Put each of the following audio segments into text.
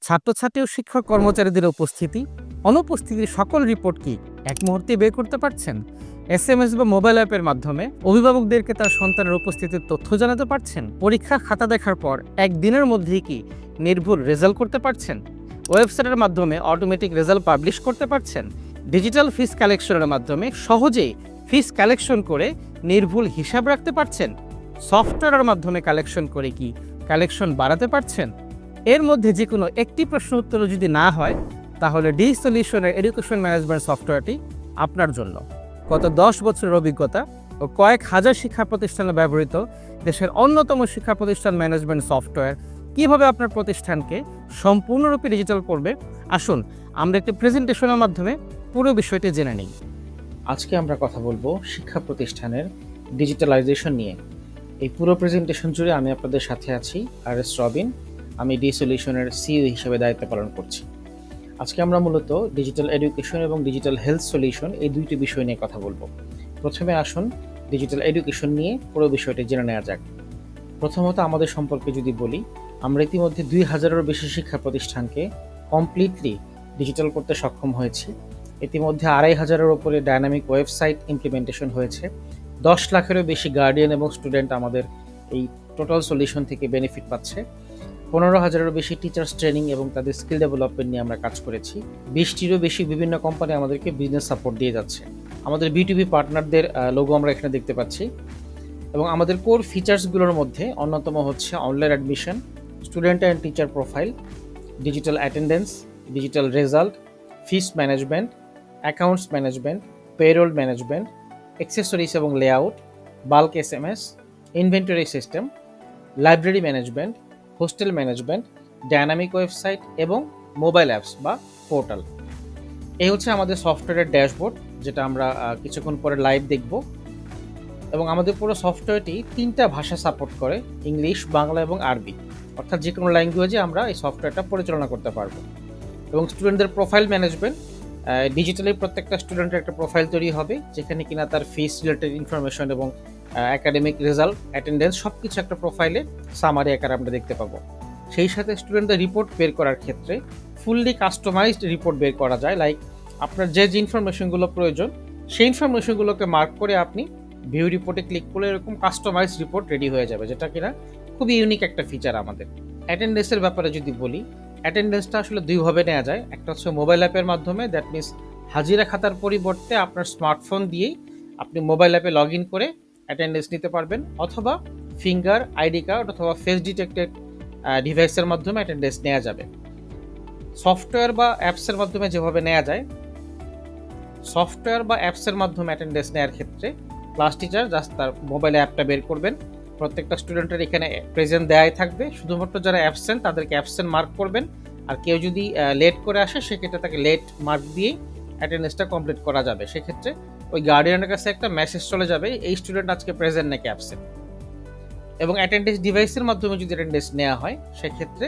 ছাত্রছাত্রী ও শিক্ষক কর্মচারীদের উপস্থিতি, অনুপস্থিতির সকল রিপোর্ট কি এক মুহূর্তে বের করতে পারছেন? এসএমএস বা মোবাইল অ্যাপের মাধ্যমে অভিভাবকদেরকে তার সন্তানের উপস্থিতির তথ্য জানাতে পারছেন? পরীক্ষার খাতা দেখার পর একদিনের মধ্যেই কি নির্ভুল রেজাল্ট করতে পারছেন? ওয়েবসাইটের মাধ্যমে অটোমেটিক রেজাল্ট পাবলিশ করতে পারছেন? ডিজিটাল ফিস কালেকশনের মাধ্যমে সহজেই ফিস কালেকশন করে নির্ভুল হিসাব রাখতে পারছেন? সফটওয়্যারের মাধ্যমে কালেকশন করে কি কালেকশন বাড়াতে পারছেন? এর মধ্যে যে কোনো একটি প্রশ্ন উত্তর যদি না হয়, তাহলে ডি সলিউশনের এডুকেশন ম্যানেজমেন্ট সফটওয়্যারটি আপনার জন্য। গত 10 বছরের অভিজ্ঞতা ও কয়েক হাজার শিক্ষা প্রতিষ্ঠানে ব্যবহৃত দেশের অন্যতম শিক্ষা প্রতিষ্ঠান ম্যানেজমেন্ট সফটওয়্যার কিভাবে আপনার প্রতিষ্ঠানকে সম্পূর্ণরূপে ডিজিটাল করবে, আসুন আমরা একটি প্রেজেন্টেশনের মাধ্যমে পুরো বিষয়টি জেনে নিই। আজকে আমরা কথা বলবো শিক্ষা প্রতিষ্ঠানের ডিজিটালাইজেশন নিয়ে। এই পুরো প্রেজেন্টেশন জুড়ে আমি আপনাদের সাথে আছি আর.এস. রবিন। আমি ডি সলিউশনের সিইও হিসেবে দায়িত্ব পালন করছি। আজকে আমরা মূলত ডিজিটাল এডুকেশন এবং ডিজিটাল হেলথ সলিউশন এই দুইটি বিষয় নিয়ে কথা বলবো। প্রথমে আসুন ডিজিটাল এডুকেশন নিয়ে পুরো বিষয়টি জেনে নেওয়া যাক। প্রথমত আমাদের সম্পর্কে যদি বলি, আমরা ইতিমধ্যে 2000-এরও বেশি শিক্ষা প্রতিষ্ঠানকে কমপ্লিটলি ডিজিটাল করতে সক্ষম হয়েছি। ইতিমধ্যে 2500-এর ওপরে ডায়নামিক ওয়েবসাইট ইমপ্লিমেন্টেশন হয়েছে। 10 লাখেরও বেশি গার্ডিয়ান এবং স্টুডেন্ট আমাদের এই টোটাল সলিউশন থেকে বেনিফিট পাচ্ছে। 15,000-এরও বেশি টিচার্স ট্রেনিং এবং তাদের স্কিল ডেভেলপমেন্ট নিয়ে আমরা কাজ করেছি। 20টিরও বেশি বিভিন্ন কোম্পানি আমাদেরকে বিজনেস সাপোর্ট দিয়ে যাচ্ছে। আমাদের বিটুবি পার্টনারদের লোগো আমরা এখানে দেখতে পাচ্ছি। এবং আমাদের কোর ফিচার্সগুলোর মধ্যে অন্যতম হচ্ছে online admission, student and teacher profile, digital attendance, digital result, fees management, accounts management, payroll management, accessories এবং layout, bulk SMS, inventory system, library management, hostel management, dynamic website এবং মোবাইল অ্যাপস বা portal. এই হচ্ছে আমাদের সফটওয়্যারের dashboard, যেটা আমরা কিছুক্ষণ পরে লাইভ দেখব। এবং আমাদের পুরো সফটওয়্যারটি 3টা ভাষা সাপোর্ট করে, ইংলিশ, বাংলা এবং আরবি। অর্থাৎ যে কোনো ল্যাঙ্গুয়েজে আমরা এই সফটওয়্যারটা পরিচালনা করতে পারবো। এবং স্টুডেন্টদের প্রোফাইল ম্যানেজমেন্ট, ডিজিটালি প্রত্যেকটা স্টুডেন্টের একটা প্রোফাইল তৈরি হবে, যেখানে কিনা তার ফিস রিলেটেড ইনফরমেশন এবং একাডেমিক রেজাল্ট, অ্যাটেন্ডেন্স সব কিছু একটা প্রোফাইলে সামারি আকারে আমরা দেখতে পাবো। সেই সাথে স্টুডেন্টদের রিপোর্ট বের করার ক্ষেত্রে ফুললি কাস্টমাইজড রিপোর্ট বের করা যায়। লাইক আপনার যে ইনফরমেশনগুলো প্রয়োজন, সেই ইনফরমেশনগুলোকে মার্ক করে আপনি ভিউ রিপোর্টে ক্লিক করলে এরকম কাস্টমাইজ রিপোর্ট রেডি হয়ে যাবে, যেটা কিনা খুবই ইউনিক একটা ফিচার আমাদের। অ্যাটেন্ডেন্সের ব্যাপারে যদি বলি, অ্যাটেন্ডেন্সটা আসলে দুইভাবে নেওয়া যায়। একটা হচ্ছে মোবাইল অ্যাপের মাধ্যমে, দ্যাট মিনস হাজিরা খাতার পরিবর্তে আপনার স্মার্টফোন দিয়েই আপনি মোবাইল অ্যাপে লগ ইন করে অ্যাটেন্ডেন্স নিতে পারবেন, অথবা ফিঙ্গার, আইডি কার্ড অথবা ফেস ডিটেক্টেড ডিভাইসের মাধ্যমে অ্যাটেন্ডেন্স নেওয়া যাবে। সফটওয়্যার বা অ্যাপসের মাধ্যমে যেভাবে নেওয়া যায়, সফটওয়্যার বা অ্যাপসের মাধ্যমে অ্যাটেন্ডেন্স নেওয়ার ক্ষেত্রে ক্লাস টিচার জাস্ট তার মোবাইলে অ্যাপটা বের করবেন, প্রত্যেকটা স্টুডেন্টের এখানে প্রেজেন্ট দেওয়াই থাকবে, শুধুমাত্র যারা অ্যাবসেন্ট তাদেরকে অ্যাবসেন্ট মার্ক করবেন। আর কেউ যদি লেট করে আসে, সেক্ষেত্রে তাকে লেট মার্ক দিয়েই অ্যাটেন্ডেন্সটা কমপ্লিট করা যাবে। সেক্ষেত্রে ওই গার্ডিয়ানের কাছে একটা মেসেজ চলে যাবে, এই স্টুডেন্ট আজকে প্রেজেন্ট নাকি অ্যাবসেন্ট। এবং অ্যাটেন্ডেন্স ডিভাইসের মাধ্যমে যদি অ্যাটেন্ডেন্স নেওয়া হয়, সেক্ষেত্রে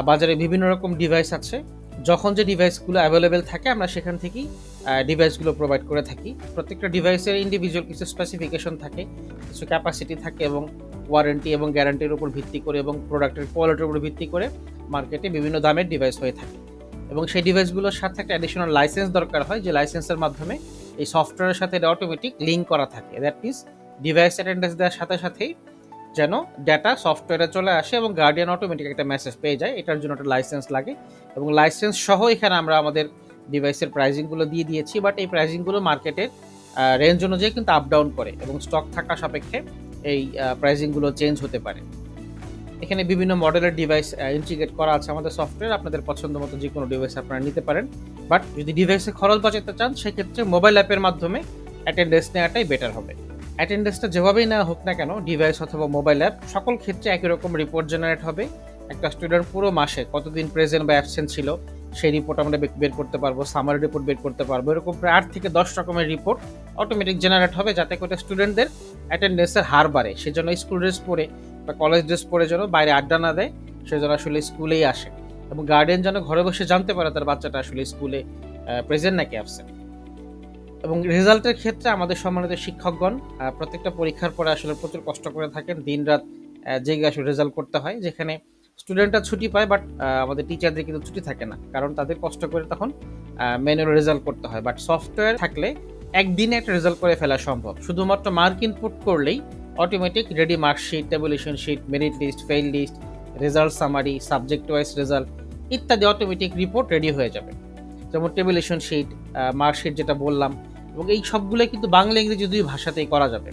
বাজারে বিভিন্ন রকম ডিভাইস আছে। যখন যে ডিভাইসগুলো অ্যাভেলেবেল থাকে, আমরা সেখান থেকেই ডিভাইসগুলো প্রোভাইড করে থাকি। প্রত্যেকটা ডিভাইসের ইন্ডিভিজুয়াল কিছু স্পেসিফিকেশন থাকে, কিছু ক্যাপাসিটি থাকে, এবং ওয়ারেন্টি এবং গ্যারান্টির উপর ভিত্তি করে এবং প্রোডাক্টের কোয়ালিটির উপর ভিত্তি করে মার্কেটে বিভিন্ন দামের ডিভাইস হয়ে থাকে। এবং সেই ডিভাইসগুলোর সাথে একটা অ্যাডিশনাল লাইসেন্স দরকার হয়, যে লাইসেন্সের মাধ্যমে এই সফটওয়্যারের সাথে এটা অটোমেটিক লিঙ্ক করা থাকে। দ্যাট মিনস ডিভাইস অ্যাটেন্ডেন্স দেওয়ার সাথে সাথেই যেন ডেটা সফটওয়্যারে চলে আসে এবং গার্ডিয়ান অটোমেটিক একটা মেসেজ পেয়ে যায়। এটার জন্য একটা লাইসেন্স লাগে, এবং লাইসেন্স সহ এখানে আমরা আমাদের ডিভাইসের প্রাইজিংগুলো দিয়ে দিয়েছি। বাট এই প্রাইজিংগুলো মার্কেটের রেঞ্জ অনুযায়ী কিন্তু আপ ডাউন করে, এবং স্টক থাকা সাপেক্ষে এই প্রাইজিংগুলো চেঞ্জ হতে পারে। এখানে বিভিন্ন মডেলের ডিভাইস ইন্টিগ্রেট করা আছে আমাদের সফটওয়্যার। আপনাদের পছন্দ মতো যে কোনো ডিভাইস আপনারা নিতে পারেন। বাট যদি ডিভাইসে খরচ বাঁচাতে চান, সেক্ষেত্রে মোবাইল অ্যাপের মাধ্যমে অ্যাটেন্ডেন্স নেওয়াটাই বেটার হবে। অ্যাটেন্ডেন্সটা যেভাবেই নেওয়া হোক না কেন, ডিভাইস অথবা মোবাইল অ্যাপ, সকল ক্ষেত্রে একই রকম রিপোর্ট জেনারেট হবে। একটা স্টুডেন্ট পুরো মাসে কতদিন প্রেজেন্ট বা অ্যাবসেন্ট ছিল, সেই রিপোর্ট আমরা বের করতে পারবো, সামারি রিপোর্ট বের করতে পারবো। এরকম প্রায় 8 থেকে 10 রকমের রিপোর্ট অটোমেটিক জেনারেট হবে, যাতে করে স্টুডেন্টদের অ্যাটেন্ডেন্সের হার বাড়ে। সেজন্য স্কুল ড্রেস পরে বা কলেজ ড্রেস পরে যেন বাইরে আড্ডা না দেয়, সেজন্য আসলে স্কুলেই আসে। এবং গার্ডিয়ান যেন ঘরে বসে জানতে পারে তার বাচ্চাটা আসলে স্কুলে প্রেজেন্ট নাকি অ্যাবসেন্ট। এবং রেজাল্টের ক্ষেত্রে আমাদের সম্মানিত শিক্ষকগণ প্রত্যেকটা পরীক্ষার পরে আসলে প্রচুর কষ্ট করে থাকেন, দিন রাত জেগে আসলে রেজাল্ট করতে হয়। যেখানে স্টুডেন্টরা ছুটি পায়, বাট আমাদের টিচারদের কিন্তু ছুটি থাকে না, কারণ তাদের কষ্ট করে তখন ম্যানুয়াল রেজাল্ট করতে হয়। বাট সফটওয়্যার থাকলে একদিনে একটা রেজাল্ট করে ফেলা সম্ভব। শুধুমাত্র মার্ক ইনপুট করলেই automatic ready marksheet, tabulation sheet, merit list, fail list, result summary, subject wise result ইত্যাদি অটোমেটিক রিপোর্ট রেডি হয়ে যাবে। যেমন ট্যাবুলেশন শিট, মার্কশিট যেটা বললাম, এবং এই সবগুলো কিন্তু বাংলা ইংরেজি দুই ভাষাতেই করা যাবে।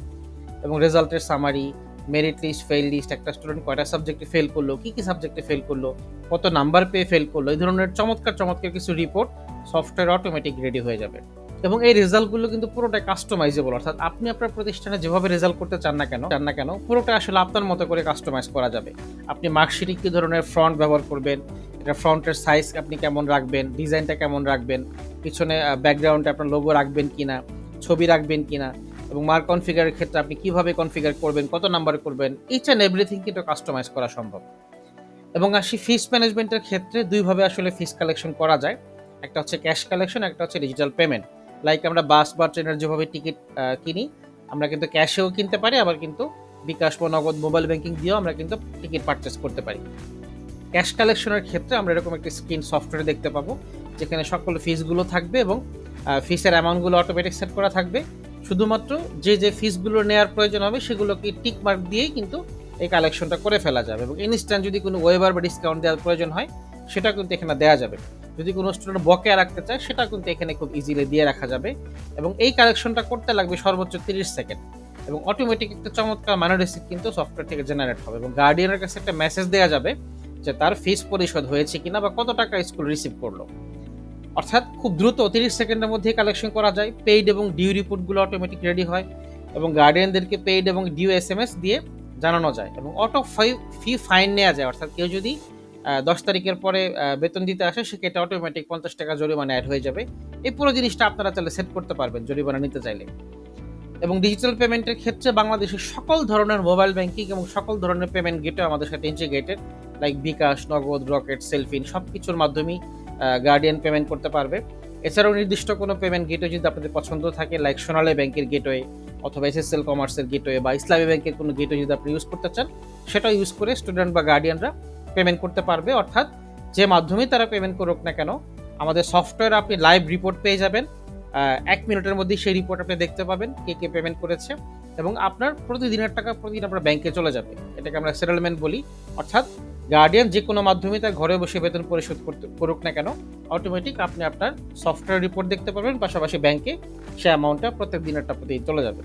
এবং রেজাল্টের summary, merit list, fail list, একটা স্টুডেন্ট কয়টা সাবজেক্টে ফেল করলো, কী কী সাবজেক্টে ফেল করলো, কত নাম্বার পেয়ে ফেল করলো, এই ধরনের চমৎকার চমৎকার কিছু রিপোর্ট সফটওয়্যার অটোমেটিক রেডি হয়ে যাবে। এবং এই রেজাল্টগুলো কিন্তু পুরোটাই কাস্টমাইজেবল, অর্থাৎ আপনি আপনার প্রতিষ্ঠানে যেভাবে রেজাল্ট করতে চান না কেন পুরোটা আসলে আপনার মতো করে কাস্টমাইজ করা যাবে। আপনি মার্কশিটে কী ধরনের ফ্রন্ট ব্যবহার করবেন, এটা ফ্রন্টের সাইজ আপনি কেমন রাখবেন, ডিজাইনটা কেমন রাখবেন, পিছনে ব্যাকগ্রাউন্ডে আপনার লোগো রাখবেন কিনা, ছবি রাখবেন কিনা, এবং মার্ক কনফিগারের ক্ষেত্রে আপনি কিভাবে কনফিগার করবেন, কত নাম্বারে করবেন, ইচ অ্যান্ড এভরিথিং কিন্তু কাস্টমাইজ করা সম্ভব। এবং আসি ফিস ম্যানেজমেন্টের ক্ষেত্রে, দুইভাবে আসলে ফিস কালেকশন করা যায়। একটা হচ্ছে ক্যাশ কালেকশন, একটা হচ্ছে ডিজিটাল পেমেন্ট। লাইক আমরা বাস বা ট্রেনের যেভাবে টিকিট কিনি, আমরা কিন্তু ক্যাশেও কিনতে পারি, আবার কিন্তু বিকাশ বা নগদ মোবাইল ব্যাংকিং দিয়েও আমরা কিন্তু টিকিট পারচেস করতে পারি। ক্যাশ কালেকশনের ক্ষেত্রে আমরা এরকম একটি স্ক্রিন সফটওয়্যার দেখতে পাবো, যেখানে সকল ফিসগুলো থাকবে এবং ফিসের অ্যামাউন্টগুলো অটোমেটিক সেট করা থাকবে। শুধুমাত্র যে ফিসগুলো নেওয়ার প্রয়োজন হবে সেগুলোকে টিক মার্ক দিয়েই কিন্তু এই কালেকশনটা করে ফেলা যাবে। এবং ইনস্ট্যান্ট যদি কোনো ওয়েবার বা ডিসকাউন্ট দেওয়ার প্রয়োজন হয়, সেটা কিন্তু এখানে দেওয়া যাবে। যদি কোনো স্টুডেন্ট বকেয়া রাখতে চায়, সেটা কিন্তু এখানে খুব ইজিলি দিয়ে রাখা যাবে। এবং এই কালেকশনটা করতে লাগবে সর্বোচ্চ 30 সেকেন্ড। এবং অটোমেটিক একটা চমৎকার মানি রিসিপ্ট কিন্তু সফটওয়্যার থেকে জেনারেট হবে, এবং গার্ডিয়ানের কাছে একটা মেসেজ দেওয়া যাবে যে তার ফিস পরিশোধ হয়েছে কিনা বা কত টাকা স্কুল রিসিভ করলো। অর্থাৎ খুব দ্রুত 30 সেকেন্ডের মধ্যে কালেকশন করা যায়। পেইড এবং ডিউ রিপোর্টগুলো অটোমেটিক রেডি হয়, এবং গার্ডিয়ানদেরকে পেইড এবং ডিউ SMS দিয়ে জানানো যায়, এবং অটো ফি ফাইন নেওয়া যায়। অর্থাৎ কেউ যদি 10 তারিখের পরে বেতন দিতে আসে, সেক্ষেত্রে অটোমেটিক 50 টাকা জরিমানা অ্যাড হয়ে যাবে। এই পুরো জিনিসটা আপনারা চাইলে সেট করতে পারবেন জরিমানা নিতে চাইলে। এবং ডিজিটাল পেমেন্টের ক্ষেত্রে বাংলাদেশের সকল ধরনের মোবাইল ব্যাংকিং এবং সকল ধরনের পেমেন্ট গেটও আমাদের সাথে ইন্টিগ্রেটেড, লাইক বিকাশ, নগদ, রকেট, সেলফিন, সব কিছুর মাধ্যমেই গার্ডিয়ান পেমেন্ট করতে পারবে। এছাড়াও নির্দিষ্ট কোনো পেমেন্ট গেটওয়ে যদি আপনাদের পছন্দ থাকে, লাইক সোনালী ব্যাংকের গেটওয়ে অথবা SSL কমার্সের গেটওয়ে বা ইসলামী ব্যাংকের কোনো গেটওয়ে যদি আপনি ইউজ করতে চান, সেটা ইউজ করে স্টুডেন্ট বা গার্ডিয়ানরা পেমেন্ট করতে পারবে। অর্থাৎ যে মাধ্যমেই তারা পেমেন্ট করুক না কেন, আমাদের সফটওয়্যারে আপনি লাইভ রিপোর্ট পেয়ে যাবেন। 1 মিনিটের মধ্যেই সেই রিপোর্ট আপনি দেখতে পাবেন কে কে পেমেন্ট করেছে, এবং আপনার প্রতিদিনের টাকা প্রতিদিন আপনার ব্যাংকে চলে যাবে। এটাকে আমরা সেটেলমেন্ট বলি। অর্থাৎ গার্ডিয়ান যে কোনো মাধ্যমে তার ঘরে বসে বেতন পরিশোধ করুক না কেন, অটোমেটিক আপনি আপনার সফটওয়্যার রিপোর্ট দেখতে পাবেন, পাশাপাশি ব্যাংকে সে অ্যামাউন্টটা প্রত্যেক দিনেরটা প্রতিদিন চলে যাবে।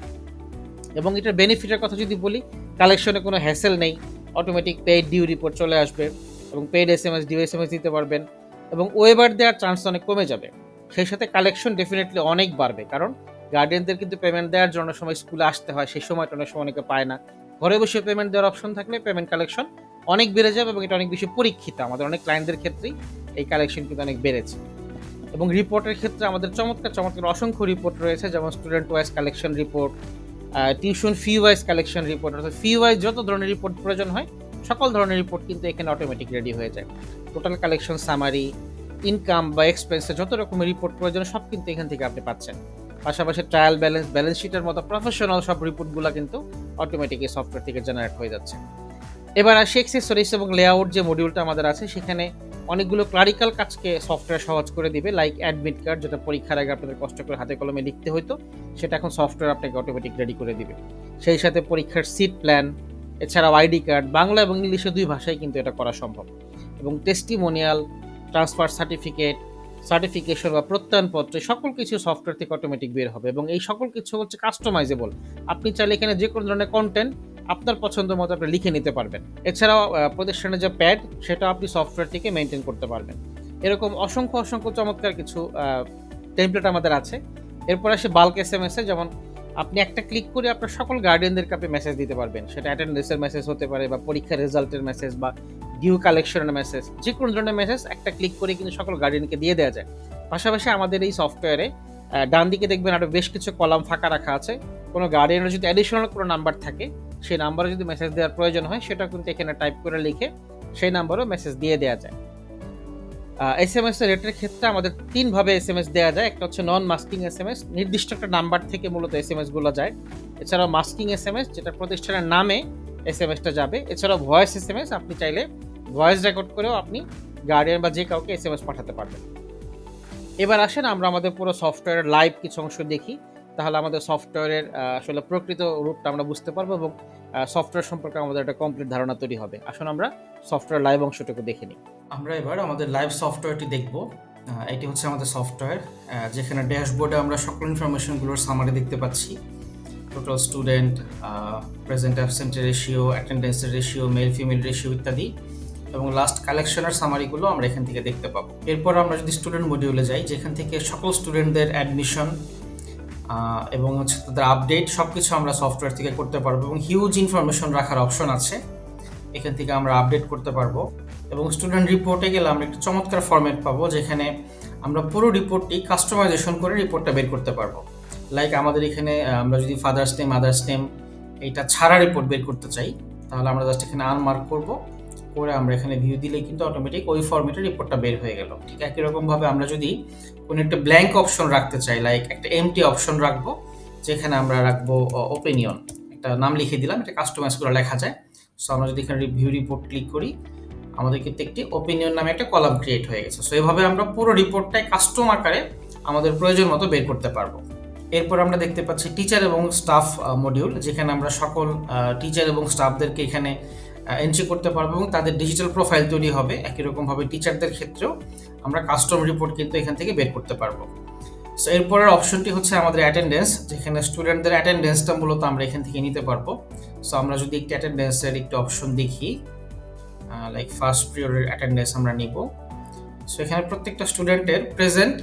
এবং এটার বেনিফিটের কথা যদি বলি, কালেকশনে কোনো হ্যাসেল নেই, অটোমেটিক পেইড ডিউ রিপোর্ট চলে আসবে, এবং পেইড SMS, ডিউ SMS দিতে পারবেন, এবং ওয়েবার দেওয়ার চান্স অনেক কমে যাবে। সেই সাথে কালেকশন ডেফিনেটলি অনেক বাড়বে, কারণ গার্ডিয়ানদের কিন্তু পেমেন্ট দেওয়ার জন্য সময় স্কুলে আসতে হয়, সেই সময়টা অনেক সময় অনেকে পায় না। ঘরে বসে পেমেন্ট দেওয়ার অপশন থাকলে পেমেন্ট কালেকশন অনেক বেড়ে যাবে, এবং এটা অনেক বেশি পরীক্ষিত। আমাদের অনেক ক্লায়েন্টদের ক্ষেত্রেই এই কালেকশন কিন্তু অনেক বেড়েছে। এবং রিপোর্টের ক্ষেত্রে আমাদের চমৎকার চমৎকার অসংখ্য রিপোর্ট রয়েছে, যেমন student wise collection report, tuition fee wise collection report, অর্থাৎ ফি ওয়াইজ যত ধরনের রিপোর্ট প্রয়োজন হয় সকল ধরনের রিপোর্ট কিন্তু এখানে অটোমেটিক রেডি হয়ে যায়। টোটাল কালেকশন সামারি, ইনকাম বা এক্সপেন্সের যত রকমের রিপোর্ট প্রয়োজন সব কিন্তু এখান থেকে আপনি পাচ্ছেন। পাশাপাশি ট্রায়াল ব্যালেন্স, ব্যালেন্স শিটের মতো প্রফেশনাল সব রিপোর্টগুলো কিন্তু অটোমেটিক এই সফটওয়্যার থেকে জেনারেট হয়ে যাচ্ছে। এবার আসি অ্যাক্সেসরিজ এবং লেআউট যে মডিউলটা আমাদের আছে, সেখানে অনেকগুলো ক্লারিক্যাল কাজকে সফটওয়্যার সহজ করে দিবে, লাইক অ্যাডমিট কার্ড, যেটা পরীক্ষার আগে আপনাদের কষ্ট করে হাতে কলমে লিখতে হতো, সেটা এখন সফটওয়্যার আপনাকে অটোমেটিক রেডি করে দিবে। সেই সাথে পরীক্ষার সিট প্ল্যান, এছাড়াও আইডি কার্ড, বাংলা এবং ইংলিশে দুই ভাষায় কিন্তু এটা করা সম্ভব। এবং টেস্টিমোনিয়াল, ট্রান্সফার সার্টিফিকেট, সার্টিফিকেশন বা প্রত্যয়নপত্র, সকল কিছু সফটওয়্যার থেকে অটোমেটিক বের হবে, এবং এই সকল কিছু হচ্ছে কাস্টমাইজেবল। আপনি চাইলে এখানে যে কোনো ধরনের কন্টেন্ট আপনার পছন্দ মতো আপনি লিখে নিতে পারবেন। এছাড়াও প্রতিষ্ঠানের যে প্যাড, সেটাও আপনি সফটওয়্যার থেকে মেনটেন করতে পারবেন। এরকম অসংখ্য অসংখ্য চমৎকার কিছু টেমপ্লেট আমাদের আছে। এরপর আসে বাল্ক SMS এ, যেমন আপনি একটা ক্লিক করে আপনার সকল গার্ডিয়ানদেরকে আপনি মেসেজ দিতে পারবেন। সেটা অ্যাটেন্ডেন্সের মেসেজ হতে পারে, বা পরীক্ষার রেজাল্টের মেসেজ, বা ডিউ কালেকশনের মেসেজ, যে কোনো ধরনের মেসেজ একটা ক্লিক করে কিন্তু সকল গার্ডিয়ানকে দিয়ে দেওয়া যায়। পাশাপাশি আমাদের এই সফটওয়্যারে ডান দিকে দেখবেন আরও বেশ কিছু কলাম ফাঁকা রাখা আছে। কোনো গার্ডিয়ানের যদি অ্যাডিশনাল কোনো নাম্বার থাকে, সেই নাম্বারে যদি মেসেজ দেওয়ার প্রয়োজন হয়, সেটা কিন্তু এখানে টাইপ করে লিখে সেই নাম্বারও মেসেজ দিয়ে দেওয়া যায়। SMS এর রেটের ক্ষেত্রে আমাদের 3 ভাবে SMS দেওয়া যায়। একটা হচ্ছে নন মাস্কিং SMS, নির্দিষ্ট একটা নাম্বার থেকে মূলত SMS গুলো যায়। এছাড়াও মাস্কিং SMS, যেটা প্রতিষ্ঠানের নামে SMS টা যাবে। এছাড়াও ভয়েস SMS, আপনি চাইলে ভয়েস রেকর্ড করেও আপনি গার্ডিয়ান বা যে কাউকে SMS পাঠাতে পারবেন। এবার আসেন আমরা আমাদের পুরো সফটওয়্যারের লাইভ কিছু অংশ দেখি, তাহলে আমাদের সফটওয়্যারের আসলে প্রকৃত রূপটা আমরা বুঝতে পারবো এবং সফটওয়্যার সম্পর্কে আমাদের একটা কমপ্লিট ধারণা তৈরি হবে। আসুন আমরা সফটওয়্যার লাইভ অংশটুকু দেখে নিই। আমরা এবার আমাদের লাইভ সফটওয়্যারটি দেখব। এটি হচ্ছে আমাদের সফটওয়্যার, যেখানে ড্যাশবোর্ডে আমরা সকল ইনফরমেশনগুলোর সামারি দেখতে পাচ্ছি। টোটাল স্টুডেন্ট, প্রেজেন্ট অ্যাবসেন্টের রেশিও, অ্যাটেন্ডেন্সের রেশিও, মেল ফিমেল রেশিও ইত্যাদি, এবং লাস্ট কালেকশনের সামারিগুলো আমরা এখান থেকে দেখতে পাবো। এরপর আমরা যদি স্টুডেন্ট মডিউলে যাই, যেখান থেকে সকল স্টুডেন্টদের অ্যাডমিশন এবং হচ্ছে তাদের আপডেট সব কিছু আমরা সফটওয়্যার থেকে করতে পারবো, এবং হিউজ ইনফরমেশন রাখার অপশন আছে, এখান থেকে আমরা আপডেট করতে পারবো। এবং স্টুডেন্ট রিপোর্টে গেলে আমরা একটা চমৎকার ফরম্যাট পাবো, যেখানে আমরা পুরো রিপোর্টটি কাস্টমাইজেশন করে রিপোর্টটা বের করতে পারবো। লাইক আমাদের এখানে আমরা যদি ফাদার্স নেম, মাদার্স নেম এইটা ছাড়া রিপোর্ট বের করতে চাই, তাহলে আমরা জাস্ট এখানে আনমার্ক করবো, করে আমরা এখানে ভিউ দিলেই কিন্তু অটোমেটিক ওই ফরম্যাটে রিপোর্টটা বের হয়ে গেল। ঠিক একই রকমভাবে আমরা যদি কোনো একটা ব্ল্যাঙ্ক অপশন রাখতে চাই, লাইক একটা এমটি অপশন রাখবো, যেখানে আমরা রাখবো ওপিনিয়ন, একটা নাম লিখে দিলাম, এটা কাস্টমাইজ করে লেখা যায়। সো আমরা যদি এখানে ভিউ রিপোর্ট ক্লিক করি, আমাদের কিন্তু একটি ওপিনিয়ন নামে একটা কলাম ক্রিয়েট হয়ে গেছে। সো এভাবে আমরা পুরো রিপোর্টটাই কাস্টম আকারে আমাদের প্রয়োজন মতো বের করতে পারবো। এরপর আমরা দেখতে পাচ্ছি টিচার এবং স্টাফ মডিউল, যেখানে আমরা সকল টিচার এবং স্টাফদেরকে এখানে এন্ট্রি করতে পারবো এবং তাদের ডিজিটাল প্রোফাইল তৈরি হবে। একই রকমভাবে টিচারদের ক্ষেত্রেও আমরা কাস্টম রিপোর্ট কিন্তু এখান থেকে বের করতে পারবো। সো এরপরের অপশনটি হচ্ছে আমাদের অ্যাটেন্ডেন্স, যেখানে স্টুডেন্টদের অ্যাটেন্ডেন্সটা মূলত আমরা এখান থেকে নিতে পারবো। সো আমরা যদি একটি অ্যাটেন্ডেন্সের একটি অপশন দেখি, লাইক ফার্স্ট পিরিয়ডের অ্যাটেন্ডেন্স আমরা নিব। সো এখানে প্রত্যেকটা স্টুডেন্টের প্রেজেন্ট,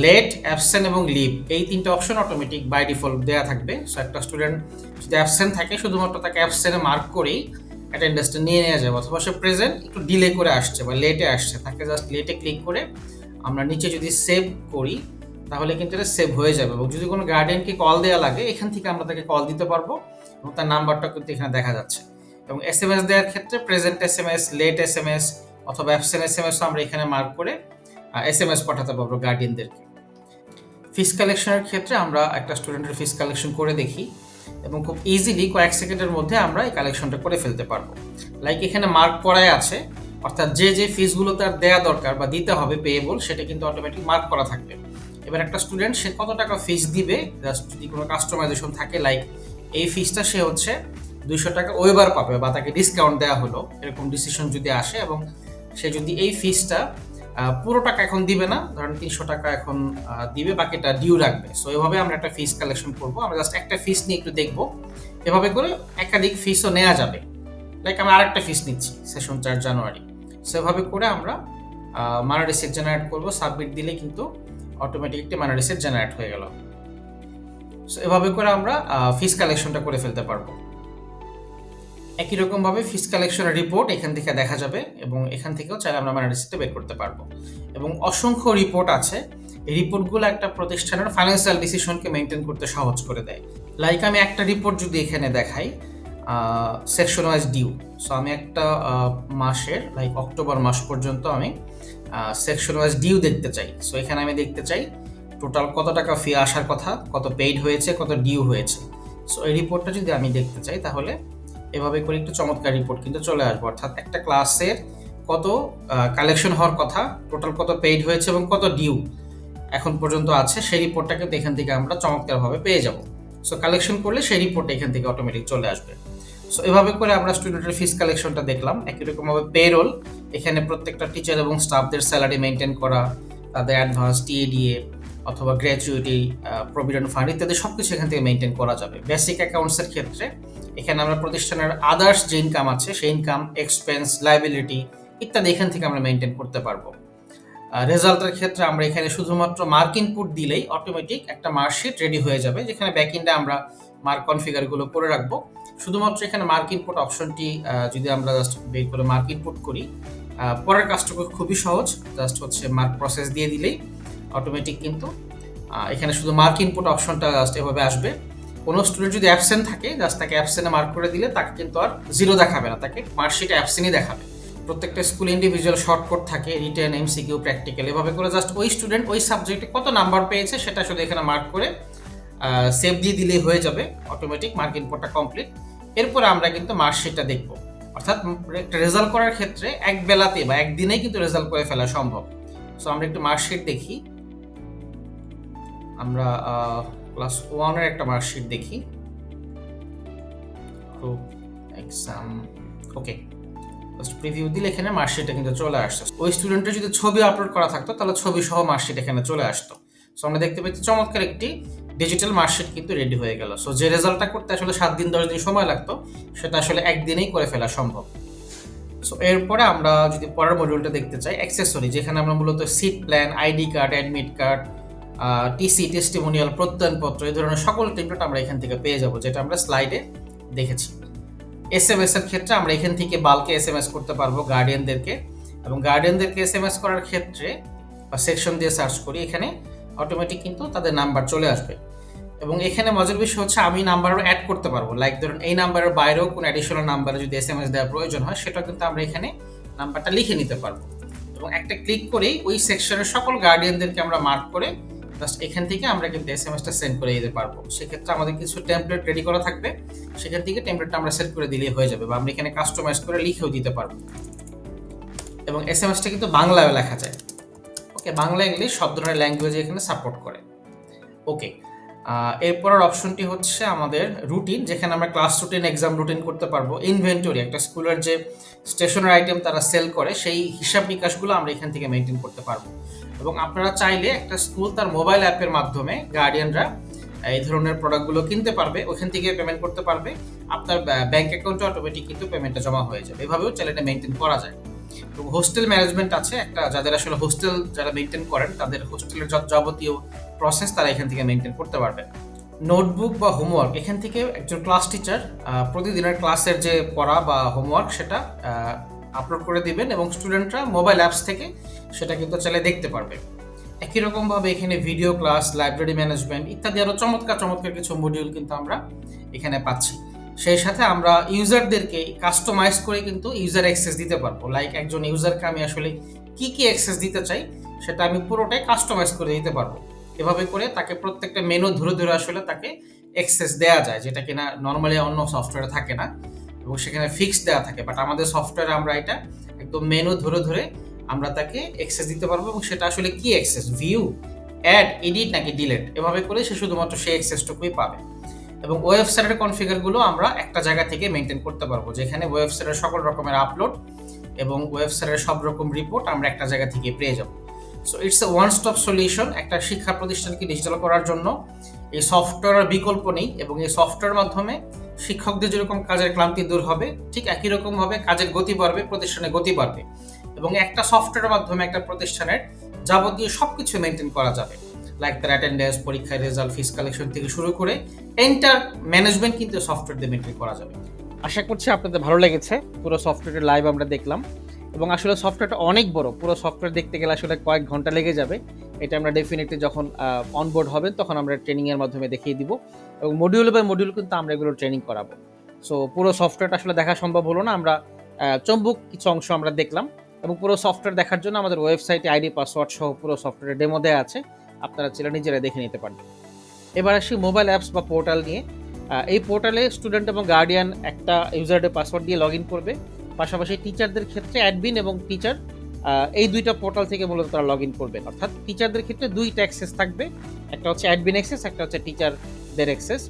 লেট, অ্যাবসেন্ট এবং লিভ এই তিনটা অপশন অটোমেটিক বাই ডিফল্ট দেওয়া থাকবে। সো একটা স্টুডেন্ট যদি অ্যাবসেন্ট থাকে, শুধুমাত্র তাকে অ্যাবসেন্টে মার্ক করেই অ্যাটেন্ডেন্সটা নিয়ে নেওয়া যাবে, অথবা সে প্রেজেন্ট একটু ডিলে করে আসছে বা লেটে আসছে, তাকে জাস্ট লেটে ক্লিক করে আমরা নিচে যদি সেভ করি, তাহলে কিন্তু এটা সেভ হয়ে যাবে। এবং যদি কোনো গার্ডিয়ানকে কল দেওয়া লাগে, এখান থেকে আমরা তাকে কল দিতে পারবো এবং তার নাম্বারটা কিন্তু এখানে দেখা যাচ্ছে। এবং SMS দেওয়ার ক্ষেত্রে প্রেজেন্ট SMS, লেট SMS অথবা অ্যাবসেন্ট SMS আমরা এখানে মার্ক করে SMS পাঠাতে পারবো গার্ডিয়ানদেরকে। ফিস কালেকশনের ক্ষেত্রে আমরা একটা স্টুডেন্টের ফিস কালেকশন করে দেখি এবং খুব ইজিলি কয়েক সেকেন্ডের মধ্যে আমরা এই কালেকশনটা করে ফেলতে পারবো। লাইক এখানে মার্ক করাই আছে, অর্থাৎ যে যে ফিসগুলো তার দেওয়া দরকার বা দিতে হবে পেয়েবল, সেটা কিন্তু অটোমেটিক মার্ক করা থাকবে। এবার একটা স্টুডেন্ট সে কত টাকা ফিস দিবে, জাস্ট যদি কোনো কাস্টমাইজেশন থাকে, লাইক এই ফিসটা সে হচ্ছে 200 টাকা ওয়েবার পাবে বা তাকে ডিসকাউন্ট দেওয়া হলো, এরকম ডিসিশন যদি আসে এবং সে যদি এই ফিসটা পুরো টাকা এখন দিবে না, ধরেন 300 টাকা এখন দিবে, বাকিটা ডিউ রাখবে। সো এভাবে আমরা একটা ফিস কালেকশন করবো। আমরা জাস্ট একটা ফিস নিয়ে একটু দেখবো, এভাবে করে একাধিক ফিসও নেওয়া যাবে। লাইক আমরা আরেকটা ফিস নিচ্ছি সেশন 4 জানুয়ারি। সো এভাবে করে আমরা মানা রিসিট জেনারেট করবো, সাবমিট দিলে কিন্তু অটোমেটিক একটি মানা রিসিট জেনারেট হয়ে গেল। সো এভাবে করে আমরা ফিস কালেকশনটা করে ফেলতে পারবো। একই রকমভাবে ফিস কালেকশনের রিপোর্ট এখান থেকে দেখা যাবে এবং এখান থেকেও চাইলে আমরা মানা রিসিটটা বের করতে পারবো। এবং অসংখ্য রিপোর্ট আছে, এই রিপোর্টগুলো একটা প্রতিষ্ঠানের ফাইন্যান্সিয়াল ডিসিশনকে মেনটেন করতে সহজ করে দেয়। লাইক আমি একটা রিপোর্ট যদি এখানে দেখাই, সেকশন ওয়াইজ ডিউ। সো আমি একটা মাসের, লাইক অক্টোবর মাস পর্যন্ত আমি সেকশন ওয়াইজ ডিউ দেখতে চাই। সো এখানে আমি দেখতে চাই টোটাল কত টাকা ফি আসার কথা, কত পেইড হয়েছে, কত ডিউ হয়েছে। সো এই রিপোর্টটা যদি আমি দেখতে চাই, তাহলে এভাবে করে একটু চমৎকার রিপোর্ট কিন্তু চলে আসবে, অর্থাৎ একটা ক্লাসের কত কালেকশন হওয়ার কথা, টোটাল কত পেইড হয়েছে এবং কত ডিউ এখন পর্যন্ত আছে, সেই রিপোর্টটা কিন্তু এখান থেকে আমরা চমৎকারভাবে পেয়ে যাব। সো কালেকশন করলে সেই রিপোর্টটা এখান থেকে অটোমেটিক চলে আসবে। সো এভাবে করে আমরা স্টুডেন্টের ফিস কালেকশনটা দেখলাম। একই রকমভাবে পেরোল, এখানে প্রত্যেকটা টিচার এবং স্টাফদের স্যালারি মেনটেন করা, তাদের অ্যাডভান্স, TADA অথবা গ্র্যাচুইটি, প্রভিডেন্ট ফান্ড ইত্যাদি সব কিছু এখান থেকে মেনটেন করা যাবে। বেসিক অ্যাকাউন্টসের ক্ষেত্রে এখানে আমরা প্রতিষ্ঠানের আদার্স যে ইনকাম আছে, সেই ইনকাম, এক্সপেন্স, লাইবিলিটি ইত্যাদি এখান থেকে আমরা মেনটেন করতে পারবো। রেজাল্টের ক্ষেত্রে আমরা এখানে শুধুমাত্র মার্ক ইনপুট দিলেই অটোমেটিক একটা মার্কশিট রেডি হয়ে যাবে, যেখানে ব্যাকএন্ডে আমরা মার্ক কনফিগারগুলো করে রাখবো। শুধুমাত্র এখানে মার্ক ইনপুট অপশনটি যদি আমরা জাস্ট বের করে মার্ক ইনপুট করি, পরের কাজটুকু খুবই সহজ, জাস্ট হচ্ছে মার্ক প্রসেস দিয়ে দিলেই অটোমেটিক কিন্তু এখানে শুধু মার্ক ইনপুট অপশনটা জাস্ট এভাবে আসবে। কোনো স্টুডেন্ট যদি অ্যাবসেন্ট থাকে, জাস্ট তাকে অ্যাবসেন্টে মার্ক করে দিলে তাকে কিন্তু আর জিরো দেখাবে না, তাকে মার্কশিটে অ্যাবসেন্টই দেখাবে। প্রত্যেকটা স্কুলে ইন্ডিভিজুয়াল শর্টকট থাকে, রিটেন, MCQ, প্র্যাকটিক্যাল, এভাবে করে জাস্ট ওই স্টুডেন্ট ওই সাবজেক্টে কত নাম্বার পেয়েছে সেটা শুধু এখানে মার্ক করে সেভ দিয়ে দিলেই হয়ে যাবে, অটোমেটিক মার্ক ইনপুটটা কমপ্লিট। এরপরে আমরা কিন্তু মার্কশিটটা দেখবো, অর্থাৎ একটা রেজাল্ট করার ক্ষেত্রে এক বেলাতে বা একদিনেই কিন্তু রেজাল্ট করে ফেলা সম্ভব। সো আমরা একটু মার্কশিট দেখি। আমরা ক্লাস 1 এর একটা মার্কশিট দেখি। গ্রুপ এক্সাম, ওকে, জাস্ট প্রিভিউ দিলে এখানে মার্কশিটটা কিন্তু চলে আসছে। ওই স্টুডেন্টের যদি ছবি আপলোড করা থাকতো তাহলে ছবি সহ মার্কশিট এখানে চলে আসতো। সো আমরা দেখতে পাচ্ছি চমৎকার একটি ডিজিটাল মার্কশিট কিন্তু রেডি হয়ে গেল। সো যে রেজাল্টটা করতে আসলে 7 দিন 10 দিন সময় লাগতো সেটা আসলে একদিনেই করে ফেলা সম্ভব। সো এরপরে আমরা যদি পরের মডিউলটা দেখতে চাই, অ্যাক্সেসরি, যেখানে আমরা মূলত seat plan, ID card, admit card, TC, testimonial, প্রত্যয়নপত্র, এই ধরনের সকল টেমপ্লেট আমরা এখান থেকে পেয়ে যাব, যেটা আমরা স্লাইডে দেখেছি। এসএমএস এর ক্ষেত্রে আমরা এখান থেকে বাল্কে এসএমএস করতে পারবো গার্ডিয়ানদেরকে, এবং গার্ডিয়ানদেরকে এসএমএস করার ক্ষেত্রে বা সেকশন দিয়ে সার্চ করি, এখানে অটোমেটিক কিন্তু তাদের নাম্বার চলে আসবে। এবং এখানে মজার বিষয় হচ্ছে আমি নাম্বারও অ্যাড করতে পারবো। লাইক ধরুন এই নাম্বারের বাইরেও কোনো অ্যাডিশনাল নাম্বারে যদি এসএমএস দেওয়ার প্রয়োজন হয়, সেটা কিন্তু আমরা এখানে নাম্বারটা লিখে নিতে পারবো, এবং একটা ক্লিক করেই ওই সেকশনের সকল গার্ডিয়ানদেরকে আমরা মার্ক করে জাস্ট এখান থেকে আমরা কিন্তু এসএমএসটা সেন্ড করে দিতে পারবো। সেক্ষেত্রে আমাদের কিছু টেমপ্লেট রেডি করা থাকবে, সেখান থেকে টেমপ্লেটটা আমরা সেট করে দিলেই হয়ে যাবে, বা আমরা এখানে কাস্টমাইজ করে লিখেও দিতে পারবো। এবং এসএমএসটা কিন্তু বাংলায় লেখা যায়। ওকে, বাংলা ইংলিশ সব ধরনের ল্যাঙ্গুয়েজ এখানে সাপোর্ট করে। ওকে, এরপরের অপশনটি হচ্ছে আমাদের রুটিন, যেখানে আমরা ক্লাস রুটিন, এক্সাম রুটিন করতে পারবো। ইনভেন্টরি, একটা স্কুলের যে স্টেশনারি আইটেম তারা সেল করে সেই হিসাব নিকাশগুলো আমরা এখান থেকে মেনটেন করতে পারবো। এবং আপনারা চাইলে একটা স্কুল তার মোবাইল অ্যাপের মাধ্যমে গার্ডিয়ানরা এই ধরনের প্রোডাক্টগুলো কিনতে পারবে, ওখান থেকে পেমেন্ট করতে পারবে, আপনার ব্যাংক অ্যাকাউন্টে অটোমেটিক কিন্তু পেমেন্টটা জমা হয়ে যাবে। এভাবেও চাইলে এটা মেনটেন করা যায়। এবং হোস্টেল ম্যানেজমেন্ট আছে একটা, যাদের আসলে হোস্টেল যারা মেনটেন করেন তাদের হোস্টেলের যাবতীয় প্রসেস তারা এখান থেকে মেনটেন করতে পারবে। নোটবুক বা হোমওয়ার্ক, এখান থেকে একজন ক্লাস টিচার প্রতিদিনের ক্লাসের যে পড়া বা হোমওয়ার্ক সেটা আপলোড করে দিবেন, এবং স্টুডেন্টরা মোবাইল অ্যাপস থেকে সেটা কিন্তু চাইলে দেখতে পারবে। একই রকমভাবে এখানে ভিডিও ক্লাস, লাইব্রেরি ম্যানেজমেন্ট ইত্যাদি আরও চমৎকার চমৎকার কিছু মডিউল কিন্তু আমরা এখানে পাচ্ছি। সেই সাথে আমরা ইউজারদেরকে কাস্টমাইজ করে কিন্তু ইউজার অ্যাক্সেস দিতে পারবো। লাইক একজন ইউজারকে আমি আসলে কি কি অ্যাক্সেস দিতে চাই সেটা আমি পুরোটাই কাস্টমাইজ করে দিতে পারবো। এভাবে করে তাকে প্রত্যেকটা মেনু ধরে ধরে আসলে তাকে অ্যাক্সেস দেওয়া যায়, যেটা কিনা নর্মালি অন্য সফটওয়্যারে থাকে না, এবং সেখানে ফিক্সড দেওয়া থাকে। বাট আমাদের সফটওয়্যারে আমরা এটা একদম মেনু ধরে ধরে আমরা তাকে অ্যাক্সেস দিতে পারবো, এবং সেটা আসলে কি অ্যাক্সেস, ভিউ, অ্যাড, এডিট নাকি ডিলেট, এভাবে করে সে শুধুমাত্র সেই অ্যাক্সেসটুকুই পাবে। এবং ওয়েবসাইটের কনফিগারগুলো আমরা একটা জায়গা থেকে মেনটেন করতে পারবো, যেখানে ওয়েবসাইটের সকল রকমের আপলোড এবং ওয়েবসাইটের সব রকম রিপোর্ট আমরা একটা জায়গা থেকে পেয়ে যাব। So it's a one stop solution. একটা শিক্ষা প্রতিষ্ঠানকে ডিজিটাল করার জন্য এই সফটওয়্যারের বিকল্প নেই, এবং এই সফটওয়্যারের মাধ্যমে শিক্ষকদের যেরকম কাজের ক্লান্তি দূর হবে, ঠিক একই রকমভাবে কাজের গতি বাড়বে, প্রতিষ্ঠানের গতি বাড়বে, এবং একটা সফটওয়্যারের মাধ্যমে একটা প্রতিষ্ঠানের যাবতীয় সবকিছু মেনটেন করা যাবে। লাইক তার অ্যাটেন্ডেন্স, পরীক্ষার রেজাল্ট, ফিস কালেকশন থেকে শুরু করে এন্টার ম্যানেজমেন্ট কিন্তু সফটওয়্যার দিয়ে মেনটেন করা যাবে। আশা করছি আপনাদের ভালো লেগেছে। পুরো সফটওয়্যারটা লাইভ আমরা দেখলাম, এবং আসলে সফটওয়্যারটা অনেক বড়। পুরো সফটওয়্যার দেখতে গেলে আসলে কয়েক ঘন্টা লেগে যাবে। এটা আমরা ডেফিনেটলি যখন অনবোর্ড হবেন তখন আমরা ট্রেনিংয়ের মাধ্যমে দেখিয়ে দিব, এবং মডিউল বাই মডিউল কিন্তু আমরা এগুলো ট্রেনিং করাবো। সো পুরো সফটওয়্যারটা আসলে দেখা সম্ভব হলো না, আমরা চম্বুক কিছু অংশ আমরা দেখলাম, এবং পুরো সফটওয়্যার দেখার জন্য আমাদের ওয়েবসাইটে আইডি পাসওয়ার্ড সহ পুরো সফটওয়্যারের ডেমো দেওয়া আছে, আপনারা চাইলে নিজেরা দেখে নিতে পারবেন। এবার আসি মোবাইল অ্যাপস বা পোর্টাল নিয়ে। এই পোর্টালে স্টুডেন্ট এবং গার্ডিয়ান একটা ইউজার পাসওয়ার্ড দিয়ে লগ ইন করবে, পাশাপাশি টিচারদের ক্ষেত্রে অ্যাডমিন এবং টিচার এই দুইটা পোর্টাল থেকে মূলত তারা লগ ইন করবেন। অর্থাৎ টিচারদের ক্ষেত্রে দুইটা অ্যাক্সেস থাকবে, একটা হচ্ছে অ্যাডমিন অ্যাক্সেস, একটা হচ্ছে টিচারদের অ্যাক্সেস।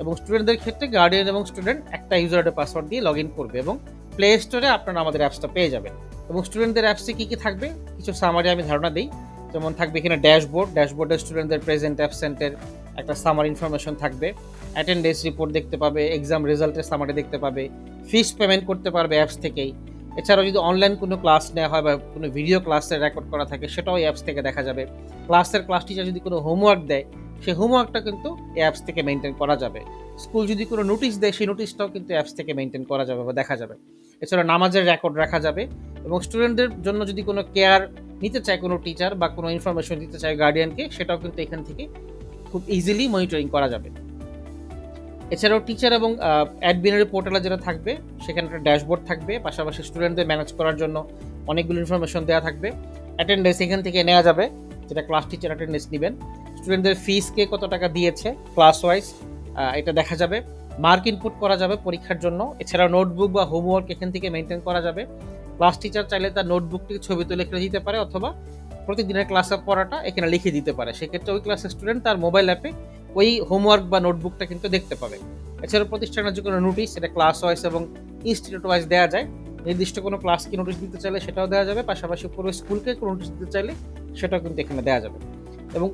এবং স্টুডেন্টদের ক্ষেত্রে গার্ডিয়ান এবং স্টুডেন্ট একটা ইউজার পাসওয়ার্ড দিয়ে লগ ইন করবে, এবং প্লে স্টোরে আপনারা আমাদের অ্যাপসটা পেয়ে যাবেন। এবং স্টুডেন্টদের অ্যাপসে কী কী থাকবে কিছু সামারি আমি ধারণা দিই। যেমন থাকবে এখানে ড্যাশবোর্ডে স্টুডেন্টদের প্রেজেন্ট অ্যাবসেন্টের একটা সামারি ইনফরমেশন থাকবে, অ্যাটেন্ডেন্স রিপোর্ট দেখতে পাবে, এক্সাম রেজাল্টের সামারি দেখতে পাবে, ফিস পেমেন্ট করতে পারবে অ্যাপস থেকেই। এছাড়াও যদি অনলাইন কোনো ক্লাস নেওয়া হয় বা কোনো ভিডিও ক্লাসের রেকর্ড করা থাকে সেটাও এই অ্যাপস থেকে দেখা যাবে। ক্লাস টিচার যদি কোনো হোমওয়ার্ক দেয় সেই হোমওয়ার্কটা কিন্তু এই অ্যাপস থেকে মেনটেন করা যাবে। স্কুল যদি কোনো নোটিশ দেয় সেই নোটিশটাও কিন্তু অ্যাপস থেকে মেনটেন করা যাবে বা দেখা যাবে। এছাড়া নামাজের রেকর্ড রাখা যাবে, এবং স্টুডেন্টদের জন্য যদি কোনো কেয়ার নিতে চায় কোনো টিচার বা কোনো ইনফরমেশন দিতে চায় গার্ডিয়ানকে, সেটাও কিন্তু এখান থেকে খুব ইজিলি মনিটরিং করা যাবে। এছাড়াও টিচার এবং অ্যাডমিনের পোর্টালে যেটা থাকবে সেখানে একটা ড্যাশবোর্ড থাকবে, পাশাপাশি স্টুডেন্টদের ম্যানেজ করার জন্য অনেকগুলো ইনফরমেশন দেওয়া থাকবে। অ্যাটেন্ডেন্স এখান থেকে নেওয়া যাবে, যেটা ক্লাস টিচার অ্যাটেন্ডেন্স নেবেন। স্টুডেন্টদের ফিস কে কত টাকা দিয়েছে ক্লাস ওয়াইজ এটা দেখা যাবে। মার্ক ইনপুট করা যাবে পরীক্ষার জন্য। এছাড়া নোটবুক বা হোমওয়ার্ক এখান থেকে মেনটেন করা যাবে। ক্লাস টিচার চাইলে তার নোটবুকটিকে ছবি তুলে লিখে দিতে পারে, অথবা প্রতিদিনের ক্লাসে পড়াটা এখানে লিখে দিতে পারে। সেক্ষেত্রে ওই ক্লাসের স্টুডেন্ট তার মোবাইল অ্যাপে ওই হোমওয়ার্ক বা নোটবুকটা কিন্তু দেখতে পাবে। এছাড়া প্রতিষ্ঠানের যে কোনো নোটিশ, এটা ক্লাস ওয়াইজ এবং ইনস্টিটিউট ওয়াইজ দেওয়া যায়। নির্দিষ্ট কোনো ক্লাসকে নোটিশ দিতে চাইলে সেটাও দেওয়া যাবে, পাশাপাশি পুরো স্কুলকে কোনো নোটিশ দিতে চাইলে সেটাও কিন্তু এখানে দেওয়া যাবে। এবং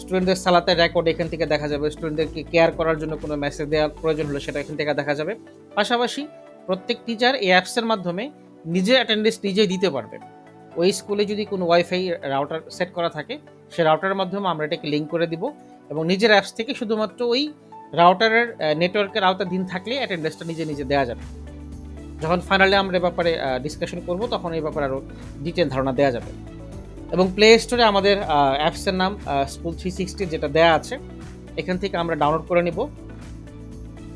স্টুডেন্টদের সালাতের রেকর্ড এখান থেকে দেখা যাবে। স্টুডেন্টদেরকে কেয়ার করার জন্য কোনো মেসেজ দেওয়ার প্রয়োজন হলে সেটা এখান থেকে দেখা যাবে। পাশাপাশি প্রত্যেক টিচার এই অ্যাপসের মাধ্যমে নিজের অ্যাটেন্ডেন্স নিজেই দিতে পারবে। ওই স্কুলে যদি কোনো ওয়াইফাই রাউটার সেট করা থাকে, সেই রাউটারের মাধ্যমে আমরা এটাকে লিঙ্ক করে দিব এবং নিজের অ্যাপস থেকে শুধুমাত্র ওই রাউটারের নেটওয়ার্কের আওতাধীন থাকলে অ্যাটেন্ডেন্সটা নিজে নিজে দেওয়া যাবে। যখন ফাইনালি আমরা এ ব্যাপারে ডিসকাশন করব, তখন এই ব্যাপারে আরও ডিটেল ধারণা দেওয়া যাবে। এবং প্লে স্টোরে আমাদের অ্যাপসের নাম স্কুল 360 যেটা দেয়া আছে, এখান থেকে আমরা ডাউনলোড করে নিব।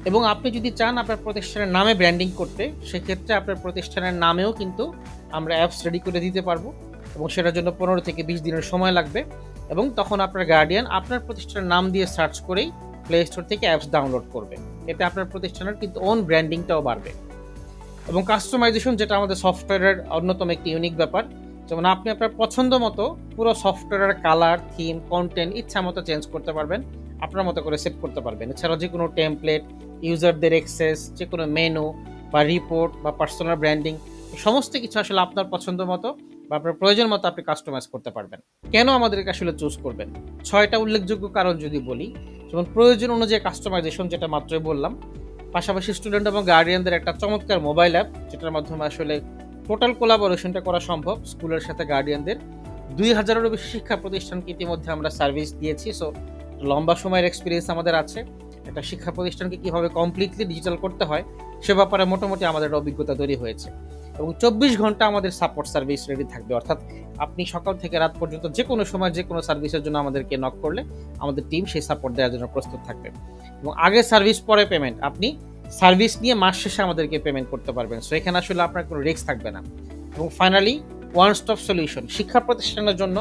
এবং আপনি যদি চান আপনার প্রতিষ্ঠানের নামে ব্র্যান্ডিং করতে, সেক্ষেত্রে আপনার প্রতিষ্ঠানের নামেও কিন্তু আমরা অ্যাপস রেডি করে দিতে পারবো, এবং সেটার জন্য 15 থেকে 20 দিনের সময় লাগবে। এবং তখন আপনার গার্ডিয়ান আপনার প্রতিষ্ঠানের নাম দিয়ে সার্চ করেই প্লে স্টোর থেকে অ্যাপস ডাউনলোড করবে। এতে আপনার প্রতিষ্ঠানের কিন্তু ওন ব্র্যান্ডিংটাও বাড়বে। এবং কাস্টমাইজেশন, যেটা আমাদের সফটওয়্যারের অন্যতম একটি ইউনিক ব্যাপার, যেমন আপনি আপনার পছন্দ মতো পুরো সফটওয়্যারের কালার, থিম, কন্টেন্ট ইচ্ছা মতো চেঞ্জ করতে পারবেন, আপনার মতো করে সেট করতে পারবেন। এছাড়াও যে কোনো টেমপ্লেট, ইউজারদের অ্যাক্সেস, যে কোনো মেনু বা রিপোর্ট বা পার্সোনাল ব্র্যান্ডিং, সমস্ত কিছু আসলে আপনার পছন্দ মতো বা আপনার প্রয়োজন মতো আপনি কাস্টমাইজ করতে পারবেন। কেন আমাদেরকে আসলে চুজ করবেন? 6টা উল্লেখযোগ্য কারণ যদি বলি, যেমন প্রয়োজন অনুযায়ী কাস্টমাইজেশন, যেটা মাত্রই বললাম, পাশাপাশি স্টুডেন্ট এবং গার্ডিয়ানদের একটা চমৎকার মোবাইল অ্যাপ, যেটার মাধ্যমে আসলে টোটাল কোলাবোরেশনটা করা সম্ভব স্কুলের সাথে গার্ডিয়ানদের। 2000-এরও বেশি শিক্ষা প্রতিষ্ঠানকে ইতিমধ্যে আমরা সার্ভিস দিয়েছি, সো লম্বা সময়ের এক্সপিরিয়েন্স আমাদের আছে। একটা শিক্ষা প্রতিষ্ঠানকে কীভাবে কমপ্লিটলি ডিজিটাল করতে হয় সে ব্যাপারে মোটামুটি আমাদের অভিজ্ঞতা তৈরি হয়েছে। এবং 24 ঘন্টা আমাদের সাপোর্ট সার্ভিস রেডি থাকবে, অর্থাৎ আপনি সকাল থেকে রাত পর্যন্ত যে কোনো সময় যে কোনো সার্ভিসের জন্য আমাদেরকে নক করলে আমাদের টিম সেই সাপোর্ট দেওয়ার জন্য প্রস্তুত থাকবে। এবং আগে সার্ভিস পরে পেমেন্ট, আপনি সার্ভিস নিয়ে মাস শেষে আমাদেরকে পেমেন্ট করতে পারবেন, সো এখানে আসলে আপনার কোনো রিস্ক থাকবে না। এবং ফাইনালি ওয়ান স্টপ সলিউশন, শিক্ষা প্রতিষ্ঠানের জন্য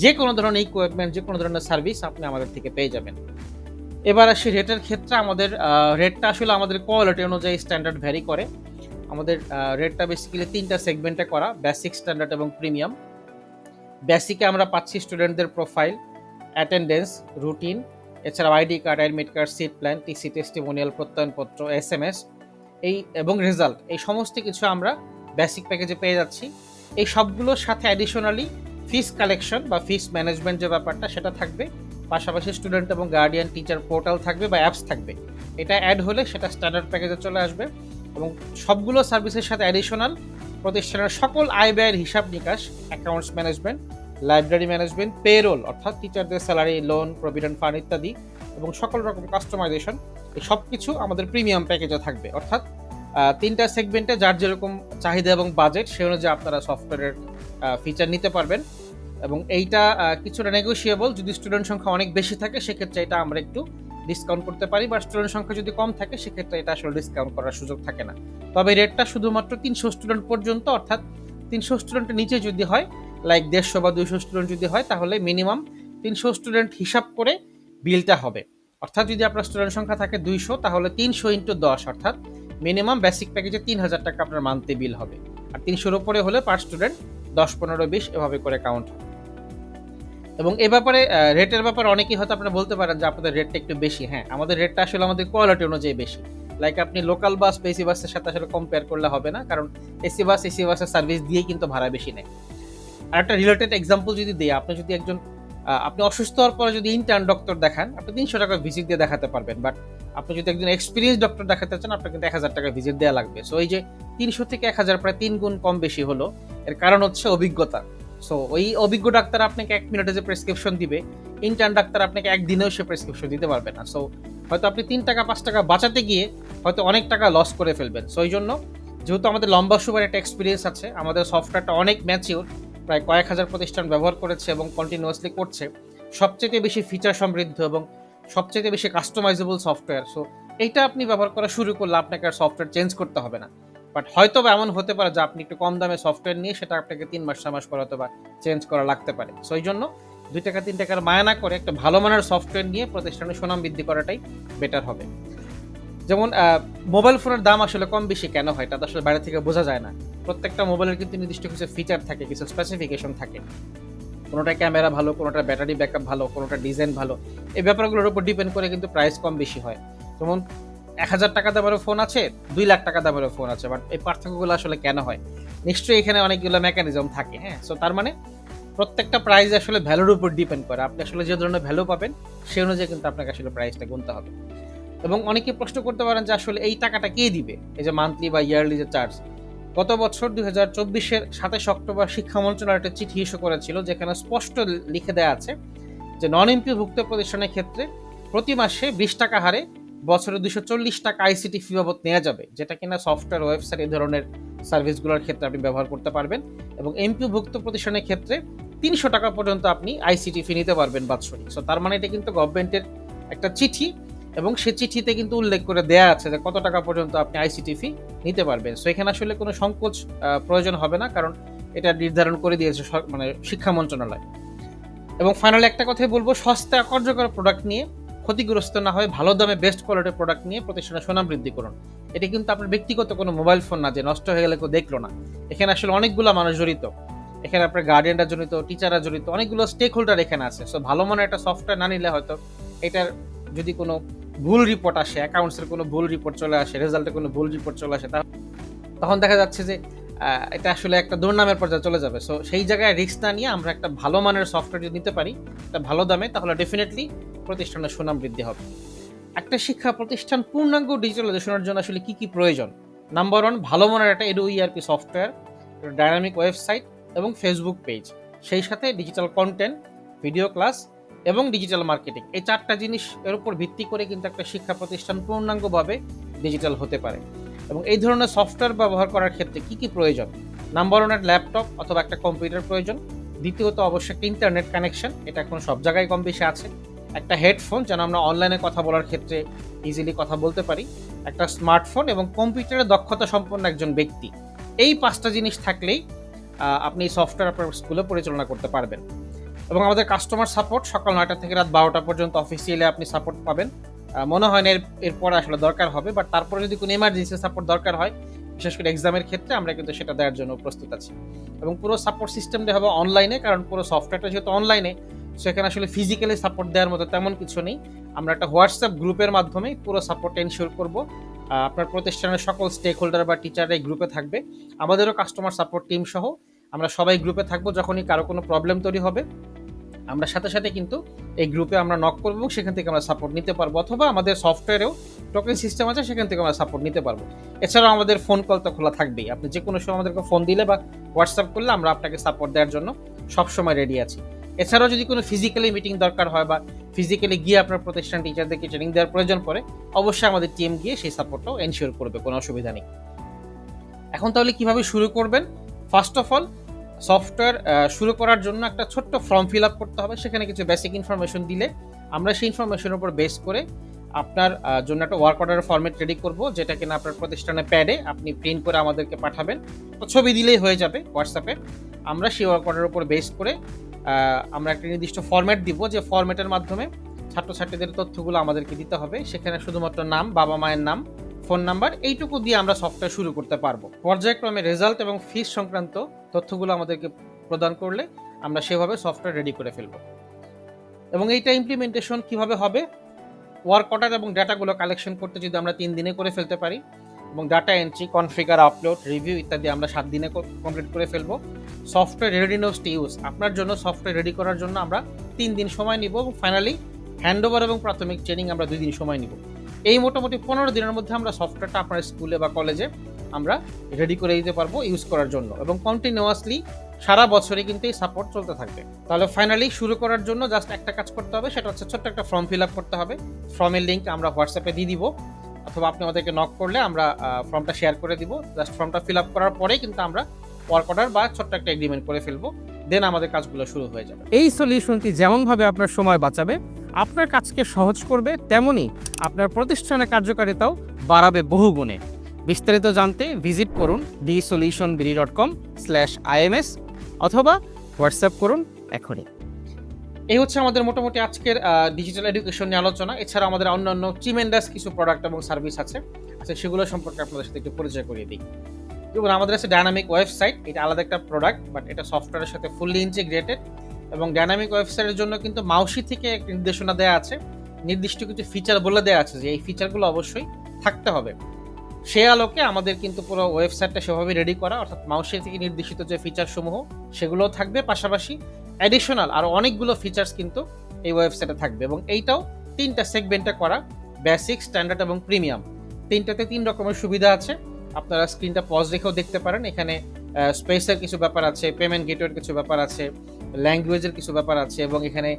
যে কোনো ধরনের ইকুইপমেন্ট, যে কোনো ধরনের সার্ভিস আপনি আমাদের থেকে পেয়ে যাবেন। এবার আসি রেটের ক্ষেত্রে। আমাদের রেটটা আসলে আমাদের কোয়ালিটি অনুযায়ী স্ট্যান্ডার্ড ভ্যারি করে। আমাদের রেটটা বেসিক্যালি 3টা সেগমেন্টে করা, বেসিক, স্ট্যান্ডার্ড এবং প্রিমিয়াম। বেসিকে আমরা পাচ্ছি স্টুডেন্টদের প্রোফাইল, অ্যাটেন্ডেন্স, রুটিন, এছাড়াও ID card, admit card, seat plan, TC, testimonial, প্রত্যয়নপত্র, SMS এবং রেজাল্ট, এই সমস্ত কিছু আমরা বেসিক প্যাকেজে পেয়ে যাচ্ছি। এই সবগুলোর সাথে অ্যাডিশনালি ফিস কালেকশন বা ফিস ম্যানেজমেন্ট যে ব্যাপারটা, সেটা থাকবে। পাশাপাশি স্টুডেন্ট এবং গার্ডিয়ান টিচার পোর্টাল থাকবে বা অ্যাপস থাকবে। এটা অ্যাড হলে সেটা স্ট্যান্ডার্ড প্যাকেজে চলে আসবে। এবং সবগুলো সার্ভিসের সাথে অ্যাডিশনাল প্রতিষ্ঠানের সকল আয় ব্যয়ের হিসাব নিকাশ, accounts management, library management, payroll অর্থাৎ টিচারদের স্যালারি, লোন, প্রভিডেন্ট ফান্ড ইত্যাদি, এবং সকল রকম কাস্টমাইজেশন, এই সব কিছু আমাদের প্রিমিয়াম প্যাকেজে থাকবে। অর্থাৎ 3টা সেগমেন্টে যার যেরকম চাহিদা এবং বাজেট, সে অনুযায়ী আপনারা সফটওয়্যারের ফিচার নিতে পারবেন। এবং এইটা কিছুটা নেগোশিয়েবল, যদি স্টুডেন্ট সংখ্যা অনেক বেশি থাকে সেক্ষেত্রে এটা আমরা একটু ডিসকাউন্ট করতে পারি, বা স্টুডেন্ট সংখ্যা যদি কম থাকে সেক্ষেত্রে এটা আসলে ডিসকাউন্ট করার সুযোগ থাকে না। তবে রেটটা শুধুমাত্র 300 স্টুডেন্ট পর্যন্ত, অর্থাৎ 300 স্টুডেন্টের নিচে যদি হয়, লাইক 150 বা 200 স্টুডেন্ট যদি হয়, তাহলে মিনিমাম 300 স্টুডেন্ট হিসাব করে বিলটা হবে। অর্থাৎ যদি আপনার স্টুডেন্ট সংখ্যা থাকে 200, তাহলে 300 × 10, অর্থাৎ মিনিমাম বেসিক প্যাকেজে 3000 টাকা আপনার মান্থলি বিল হবে। আর 300-র উপরে হলে পার স্টুডেন্ট 10, 15, 20 এভাবে করে কাউন্ট হবে। এবং এ ব্যাপারে রেটের ব্যাপারে অনেকেই হয়তো আপনারা বলতে পারেন যে আপনাদের রেটটা একটু বেশি। হ্যাঁ, আমাদের রেটটা আসলে আমাদের কোয়ালিটি অনুযায়ী বেশি। লাইক আপনি লোকাল বাস বা এসি বাসের সাথে আসলে কম্পেয়ার করলে হবে না, কারণ এসি বাসের সার্ভিস দিয়েই কিন্তু ভাড়া বেশি নেয়। আর একটা রিলেটেড এক্সাম্পল যদি দিই, আপনি যদি আপনি অসুস্থ হওয়ার পরে যদি ইন্টার্ন ডক্টর দেখান, আপনি 300 টাকা ভিজিট দিয়ে দেখাতে পারবেন। বাট আপনি যদি একজন এক্সপিরিয়েন্স ডক্টর দেখাতে চান, আপনার কিন্তু 1000 টাকা ভিজিট দেওয়া লাগবে। সো এই যে 300 থেকে 1000 প্রায় 3 গুণ কম বেশি হলো, এর কারণ হচ্ছে অভিজ্ঞতা। সো ওই অভিজ্ঞ ডাক্তার আপনাকে 1 মিনিটে যে প্রেসক্রিপশন দিবে, ইন্টার্ন ডাক্তার আপনাকে একদিনেও সে প্রেসক্রিপশন দিতে পারবে না। সো হয়তো আপনি 3 টাকা 5 টাকা বাঁচাতে গিয়ে হয়তো অনেক টাকা লস করে ফেলবেন। সো এই জন্য যেহেতু আমাদের লম্বা সময়ের একটা এক্সপিরিয়েন্স আছে, আমাদের সফটওয়্যারটা অনেক ম্যাচিওর, প্রায় কয়েক হাজার প্রতিষ্ঠান ব্যবহার করেছে এবং কন্টিনিউয়াসলি করছে, সবচেয়ে বেশি ফিচার সমৃদ্ধ এবং সবচেয়ে বেশি কাস্টমাইজেবল সফটওয়্যার। সো এইটা আপনি ব্যবহার করা শুরু করলে আপনাকে আর সফটওয়্যার চেঞ্জ করতে হবে না। বাট হয়তো এমন হতে পারে যে আপনি একটু কম দামে সফটওয়্যার নিয়ে সেটা আপনাকে 3 মাস 6 মাস পর হয়তো বা চেঞ্জ করা লাগতে পারে। সো এই জন্য 2 টাকা 3 টাকার মায়া না করে একটা ভালো মানের সফটওয়্যার নিয়ে প্রতিষ্ঠানের সুনাম বৃদ্ধি করাটাই বেটার হবে। যেমন মোবাইল ফোনের দাম আসলে কম বেশি কেন হয় এটা তো আসলে বাইরে থেকে বোঝা যায় না। প্রত্যেকটা মোবাইলের কিন্তু নির্দিষ্ট কিছু ফিচার থাকে, কিছু স্পেসিফিকেশন থাকে। কোনোটা ক্যামেরা ভালো, কোনোটা ব্যাটারি ব্যাকআপ ভালো, কোনোটা ডিজাইন ভালো। এই ব্যাপারগুলোর উপর ডিপেন্ড করে কিন্তু প্রাইস কম বেশি হয়। যেমন ১,০০০ টাকা দামেরও ফোন আছে, ২ লাখ টাকা দামেরও ফোন আছে। বাট এই পার্থক্যগুলো আসলে কেন হয়? নিশ্চয়ই এখানে অনেকগুলো মেকানিজম থাকে, হ্যাঁ? সো তার মানে প্রত্যেকটা প্রাইস আসলে ভ্যালুর উপর ডিপেন্ড করে। আপনি আসলে যে ধরনের ভ্যালু পাবেন সেই অনুযায়ী কিন্তু আপনাকে আসলে প্রাইসটা গুনতে হবে। এবং অনেকে প্রশ্ন করতে পারেন যে আসলে এই টাকাটা কে দিবে? এই যে মান্থলি বা ইয়ারলি যে চার্জ। গত বছর ২০২৪-এর ২৭ অক্টোবর শিক্ষা মন্ত্রণালয় একটা চিঠি ইস্যু করেছিল, যেখানে স্পষ্ট লিখে দেয়া আছে যে নন এমপিওভুক্ত প্রতিষ্ঠানের ক্ষেত্রে প্রতি মাসে ২০ টাকা হারে বছরে ২৪০ টাকা আইসিটি ফি বাবদ নেওয়া যাবে, যেটা কিনা সফটওয়্যার, ওয়েবসাইট এই ধরনের সার্ভিসগুলোর ক্ষেত্রে আপনি ব্যবহার করতে পারবেন। এবং এমপিওভুক্ত প্রতিষ্ঠানের ক্ষেত্রে ৩০০ টাকা পর্যন্ত আপনি আইসিটি ফি নিতে পারবেন বাৎসরিক। সো তার মানে এটা কিন্তু গভর্নমেন্টের একটা চিঠি, এবং সে চিঠিতে কিন্তু উল্লেখ করে দেয়া আছে যে কত টাকা পর্যন্ত আপনি আইসিটি ফি নিতে পারবেন। সো এখানে আসলে কোনো সংকোচ প্রয়োজন হবে না, কারণ এটা নির্ধারণ করে দিয়েছে মানে শিক্ষা মন্ত্রণালয়। এবং ফাইনালি একটা কথাই বলবো, সস্তা কার্যকর প্রোডাক্ট নিয়ে ক্ষতিগ্রস্ত না হয়ে ভালো দামে বেস্ট কোয়ালিটির প্রোডাক্ট নিয়ে প্রতিষ্ঠানের সুনাম বৃদ্ধি করুন। এটা কিন্তু আপনার ব্যক্তিগত কোনো মোবাইল ফোন না যে নষ্ট হয়ে গেলে কেউ দেখলো না। এখানে আসলে অনেকগুলো মানুষ জড়িত, এখানে আপনার গার্ডিয়ানরা জড়িত, টিচাররা জড়িত, অনেকগুলো স্টেক হোল্ডার এখানে আছে। সো ভালো মানের একটা সফটওয়্যার না নিলে হয়তো এটার যদি কোনো ভুল রিপোর্ট আসে, অ্যাকাউন্টসের কোনো ভুল রিপোর্ট চলে আসে, রেজাল্টে কোনো ভুল রিপোর্ট চলে আসে, তখন দেখা যাচ্ছে যে এটা আসলে একটা দুর্নামের পর্যায়ে চলে যাবে। সো সেই জায়গায় রিস্ক না নিয়ে আমরা একটা ভালো মানের সফটওয়্যার যদি নিতে পারি একটা ভালো দামে, তাহলে ডেফিনেটলি প্রতিষ্ঠানের সুনাম বৃদ্ধি হবে। একটা শিক্ষা প্রতিষ্ঠান পূর্ণাঙ্গ ডিজিটালাইজেশনের জন্য আসলে কি কি প্রয়োজন? নাম্বার 1, ভালো মানের একটা edu ERP software, dynamic website এবং ফেসবুক পেজ, সেই সাথে ডিজিটাল কন্টেন্ট, ভিডিও ক্লাস এবং ডিজিটাল মার্কেটিং। এই 4টা জিনিস এর উপর ভিত্তি করে কিন্তু একটা শিক্ষা প্রতিষ্ঠান পূর্ণাঙ্গভাবে ডিজিটাল হতে পারে। এবং এই ধরনের সফটওয়্যার ব্যবহার করার ক্ষেত্রে কি কি প্রয়োজন? নাম্বার 1, ল্যাপটপ অথবা একটা কম্পিউটার প্রয়োজন। দ্বিতীয়ত অবশ্যই একটা ইন্টারনেট কানেকশন, এটা এখন সব জায়গায় কম বেশি আছে। একটা হেডফোন, যেন আমরা অনলাইনে কথা বলার ক্ষেত্রে ইজিলি কথা বলতে পারি। একটা স্মার্টফোন এবং কম্পিউটারে দক্ষতা সম্পন্ন একজন ব্যক্তি। এই 5টা জিনিস থাকলেই আপনি এই সফটওয়্যার আপনার স্কুলে পরিচালনা করতে পারবেন। এবং আমাদের কাস্টমার সাপোর্ট সকাল 9টা থেকে রাত 12টা পর্যন্ত অফিসিয়ালি আপনি সাপোর্ট পাবেন। মনে হয় না এরপরে আসলে দরকার হবে, বাট তারপরে যদি কোনো এমার্জেন্সি সাপোর্ট দরকার হয়, বিশেষ করে এক্সামের ক্ষেত্রে, আমরা কিন্তু সেটা দেওয়ার জন্য প্রস্তুত আছি। এবং পুরো সাপোর্ট সিস্টেমটা হবে অনলাইনে, কারণ পুরো সফটওয়্যারটা যেহেতু অনলাইনে, সেখানে আসলে ফিজিক্যালি সাপোর্ট দেওয়ার মতো তেমন কিছু নেই। আমরা একটা হোয়াটসঅ্যাপ গ্রুপের মাধ্যমে পুরো সাপোর্ট এনশিওর করব। আপনার প্রতিষ্ঠানের সকল স্টেক হোল্ডার বা টিচাররা এই গ্রুপে থাকবে। আমাদেরও কাস্টমার সাপোর্ট টিম সহ আমরা সবাই গ্রুপে থাকবো। যখনই কারো কোনো প্রবলেম তৈরি হবে, আমরা সাথে সাথে কিন্তু এই গ্রুপে আমরা নক করবো, সেখান থেকে আমরা সাপোর্ট নিতে পারবো। অথবা আমাদের সফটওয়্যারেও টোকেন সিস্টেম আছে, সেখান থেকে আমরা সাপোর্ট নিতে পারবো। এছাড়াও আমাদের ফোন কল তো খোলা থাকবেই। আপনি যে কোনো সময় আমাদেরকে ফোন দিলে বা হোয়াটসঅ্যাপ করলে আমরা আপনাকে সাপোর্ট দেওয়ার জন্য সবসময় রেডি আছি। এছাড়াও যদি কোনো ফিজিক্যালি মিটিং দরকার হয় বা ফিজিক্যালি গিয়ে আপনার প্রতিষ্ঠান টিচারদেরকে ট্রেনিং দেওয়ার প্রয়োজন পড়ে, অবশ্যই আমাদের টিম গিয়ে সেই সাপোর্টটাও এনশিওর করবে, কোনো অসুবিধা নেই। এখন তাহলে কিভাবে শুরু করবেন? ফার্স্ট অফ অল, সফটওয়্যার শুরু করার জন্য একটা ছোট্ট ফর্ম ফিল আপ করতে হবে। সেখানে কিছু বেসিক ইনফরমেশন দিলে আমরা সেই ইনফরমেশনের উপর বেস করে আপনার জন্য একটা ওয়ার্ক অর্ডারের ফরম্যাট রেডি করব, যেটা কিনা আপনার প্রতিষ্ঠানের প্যাডে আপনি প্রিন্ট করে আমাদেরকে পাঠাবেন। তো ছবি দিলেই হয়ে যাবে হোয়াটসঅ্যাপে। আমরা সেই ওয়ার্ক অর্ডারের উপর বেস করে আমরা একটা নির্দিষ্ট ফরম্যাট দিব, যে ফরম্যাটের মাধ্যমে ছাত্রছাত্রীদের তথ্যগুলো আমাদেরকে দিতে হবে। সেখানে শুধুমাত্র নাম, বাবা মায়ের নাম, ফোন নাম্বার, এইটুকু দিয়ে আমরা সফটওয়্যার শুরু করতে পারবো। পর্যায়ক্রমে রেজাল্ট এবং ফিস সংক্রান্ত তথ্যগুলো আমাদেরকে প্রদান করলে আমরা সেভাবে সফটওয়্যার রেডি করে ফেলবো। এবং এইটা ইমপ্লিমেন্টেশন কিভাবে হবে? ওয়ার্ক অর্ডার এবং ডাটাগুলো কালেকশন করতে যদি আমরা 3 দিনে করে ফেলতে পারি, এবং data entry, configure, upload, review ইত্যাদি আমরা 7 দিনে কমপ্লিট করে ফেলবো। সফটওয়্যার রেডিনেস টু ইউজ, আপনার জন্য সফটওয়্যার রেডি করার জন্য আমরা 3 দিন সময় নিব। এবং ফাইনালি হ্যান্ডওভার এবং প্রাথমিক ট্রেনিং আমরা 2 দিন সময় নিব। এই মোটামুটি 15 দিনের মধ্যে আমরা সফটওয়্যারটা আপনার স্কুলে বা কলেজে আমরা রেডি করে দিতে পারবো ইউজ করার জন্য। এবং কন্টিনিউয়াসলি সারা বছরই কিন্তু এই সাপোর্ট চলতে থাকবে। তাহলে ফাইনালি শুরু করার জন্য জাস্ট একটা কাজ করতে হবে, সেটা হচ্ছে ছোট্ট একটা ফর্ম ফিল আপ করতে হবে। ফর্মের লিঙ্ক আমরা হোয়াটসঅ্যাপে দিয়ে দিব, অথবা আপনি আমাদেরকে নক করলে আমরা ফর্মটা শেয়ার করে দিব। জাস্ট ফর্মটা ফিল আপ করার পরেই কিন্তু আমরা ওয়ার্ক অর্ডার বা ছোট্ট একটা এগ্রিমেন্ট করে ফেলবো, দেন আমাদের কাজগুলো শুরু হয়ে যাবে। এই সলিউশনটি যেমনভাবে আপনার সময় বাঁচাবে, আপনার কাজকে সহজ করবে, তেমনি আপনার প্রতিষ্ঠানের কার্যকারিতাও বাড়াবে বহুগুণে। বিস্তারিত জানতে ভিজিট করুন dsolutionbd.com/ims অথবা হোয়াটসঅ্যাপ করুন এখনই। এই হচ্ছে আমাদের মোটামুটি আজকের ডিজিটাল এডুকেশন নিয়ে আলোচনা। এছাড়া আমাদের অন্যান্য ট্রিমেন্ডাস কিছু প্রোডাক্ট এবং সার্ভিস আছে, আচ্ছা সেগুলো সম্পর্কে আপনাদের সাথে একটু পরিচয় করিয়ে দিই। যেমন আমাদের আছে ডায়নামিক ওয়েবসাইট, এটা আলাদা একটা প্রোডাক্ট, বাট এটা সফটওয়্যারের সাথে ফুললি ইন্টিগ্রেটেড। এবং ডায়নামিক ওয়েবসাইটের জন্য কিন্তু মাউসি থেকে একটা নির্দেশনা দেওয়া আছে, নির্দিষ্ট কিছু ফিচার বলে দেওয়া আছে যে এই ফিচারগুলো অবশ্যই থাকতে হবে। সে আলোকে আমাদের কিন্তু পুরো ওয়েবসাইটটা সেভাবে রেডি করা, অর্থাৎ মাউসের থেকে নির্দেশিত যে ফিচার সমূহ সেগুলোও থাকবে, পাশাপাশি অ্যাডিশনাল আরও অনেকগুলো ফিচার্স কিন্তু এই ওয়েবসাইটে থাকবে। এবং এইটাও 3টা সেগমেন্টে করা, বেসিক, স্ট্যান্ডার্ড এবং প্রিমিয়াম। 3টাতে 3 রকমের সুবিধা আছে। আপনারা স্ক্রিনটা পজ রেখেও দেখতে পারেন। এখানে স্পেসের কিছু ব্যাপার আছে, পেমেন্ট গেটওয়ের কিছু ব্যাপার আছে, ল্যাঙ্গুয়েজের কিছু ব্যাপার আছে, এবং এখানে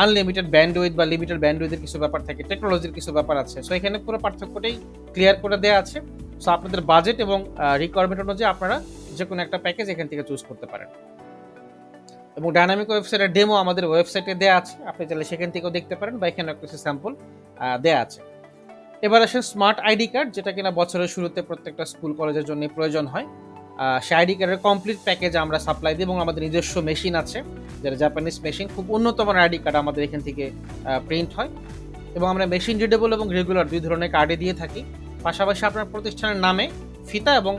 আনলিমিটেড ব্যান্ডউইথ বা লিমিটেড ব্যান্ডউইথের কিছু ব্যাপার থাকে, টেকনোলজির কিছু ব্যাপার আছে। সো এখানে পুরো পার্থক্যটাই ক্লিয়ার করে দেওয়া আছে। সো আপনাদের বাজেট এবং রিকোয়ারমেন্ট অনুযায়ী আপনারা যে কোনো একটা প্যাকেজ এখান থেকে চুজ করতে পারেন। এবং ডায়নামিক ওয়েবসাইটের ডেমো আমাদের ওয়েবসাইটে দেওয়া আছে, আপনি চাইলে সেখান থেকেও দেখতে পারেন, বা এখানে কিছু স্যাম্পল দেওয়া আছে। এবার আসেন স্মার্ট আইডি কার্ড, যেটা কিনা বছরের শুরুতে প্রত্যেকটা স্কুল কলেজের জন্য প্রয়োজন হয়। সেই আইডি কার্ডের কমপ্লিট প্যাকেজ আমরা সাপ্লাই দিই, এবং আমাদের নিজস্ব মেশিন আছে, যেটা জাপানিজ মেশিন, খুব উন্নত মানের আইডি কার্ড আমাদের এখান থেকে প্রিন্ট হয়। এবং আমরা মেশিন রিডেবল এবং রেগুলার 2 ধরনের কার্ডে দিয়ে থাকি। পাশাপাশি আপনার প্রতিষ্ঠানের নামে ফিতা এবং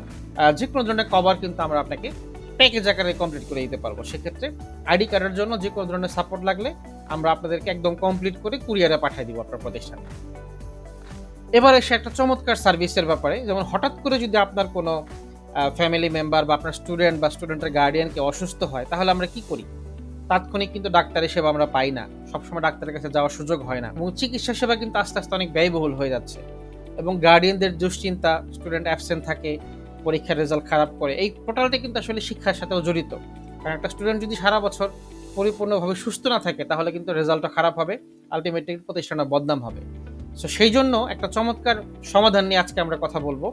যে কোনো ধরনের কভার কিন্তু আমরা আপনাকে প্যাকেজ আকারে কমপ্লিট করে দিতে পারবো। সেক্ষেত্রে আইডি কার্ডের জন্য যে কোনো ধরনের সাপোর্ট লাগলে আমরা আপনাদেরকে একদম কমপ্লিট করে কুরিয়ারে পাঠিয়ে দিব আপনার প্রতিষ্ঠানে। এবার এসে একটা চমৎকার সার্ভিসের ব্যাপারে, যেমন হঠাৎ করে যদি আপনার কোনো ফ্যামিলি মেম্বার বা আপনার স্টুডেন্ট বা স্টুডেন্টের গার্ডিয়ানকে অসুস্থ হয়, তাহলে আমরা কি করি? তাৎক্ষণিক কিন্তু ডাক্তারের সেবা আমরা পাই না, সবসময় ডাক্তারের কাছে যাওয়ার সুযোগ হয় না, এবং চিকিৎসা সেবা কিন্তু আস্তে আস্তে অনেক ব্যয়বহুল হয়ে যাচ্ছে। এবং গার্ডিয়ানদের দুশ্চিন্তা, স্টুডেন্ট অ্যাবসেন্ট থাকে, পরীক্ষার রেজাল্ট খারাপ করে, এই টোটালটা কিন্তু আসলে শিক্ষার সাথেও জড়িত। কারণ একটা স্টুডেন্ট যদি সারা বছর পরিপূর্ণভাবে সুস্থ না থাকে, তাহলে কিন্তু রেজাল্টটা খারাপ হবে, আলটিমেটলি প্রতিষ্ঠানের বদনাম হবে। সো সেই জন্য একটা চমৎকার সমাধান নিয়ে আজকে আমরা কথা বলবো।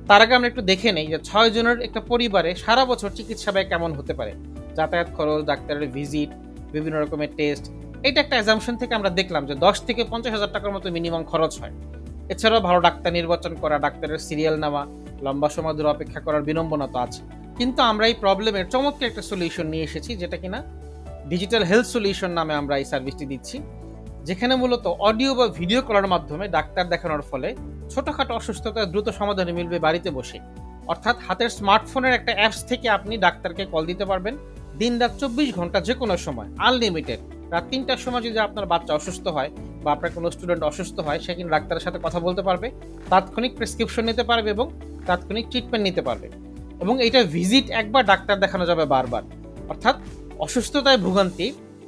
তার আগে আমরা একটু দেখে নেই যে 6 জনের একটা পরিবারে সারা বছর চিকিৎসা ব্যয় কেমন হতে পারে। যাতায়াত খরচ, ডাক্তারের ভিজিট, বিভিন্ন রকমের টেস্ট, এটা একটা অ্যাজাম্পশন থেকে আমরা দেখলাম যে 10 থেকে 50,000 টাকার মতো মিনিমাম খরচ হয়। এছাড়াও ভালো ডাক্তার নির্বাচন করা, ডাক্তারের সিরিয়াল নেওয়া, লম্বা সময় ধরে অপেক্ষা করার বিড়ম্বনা তো আছে। কিন্তু আমরা এই প্রবলেমের চমৎকার একটা সলিউশন নিয়ে এসেছি, যেটা কিনা ডিজিটাল হেলথ সলিউশন নামে আমরা এই সার্ভিসটি দিচ্ছি, যেখানে মূলত অডিও বা ভিডিও কলের মাধ্যমে ডাক্তার দেখানোর ফলে ছোটখাটো অসুস্থতার দ্রুত সমাধানে মিলবে বাড়িতে বসে। অর্থাৎ হাতের স্মার্টফোনের একটা অ্যাপস থেকে আপনি ডাক্তারকে কল দিতে পারবেন দিন রাত 24 ঘন্টা যে কোনো সময়, আনলিমিটেড। রাত 3টার সময় যদি আপনার বাচ্চা অসুস্থ হয় বা আপনার কোনো স্টুডেন্ট অসুস্থ হয়, সে কিন্তু ডাক্তারের সাথে কথা বলতে পারবে, তাৎক্ষণিক প্রেসক্রিপশন নিতে পারবে এবং তাৎক্ষণিক ট্রিটমেন্ট নিতে পারবে। এবং এটা ভিজিট একবার, ডাক্তার দেখানো যাবে বারবার। অর্থাৎ অসুস্থতায় ভোগান্তি,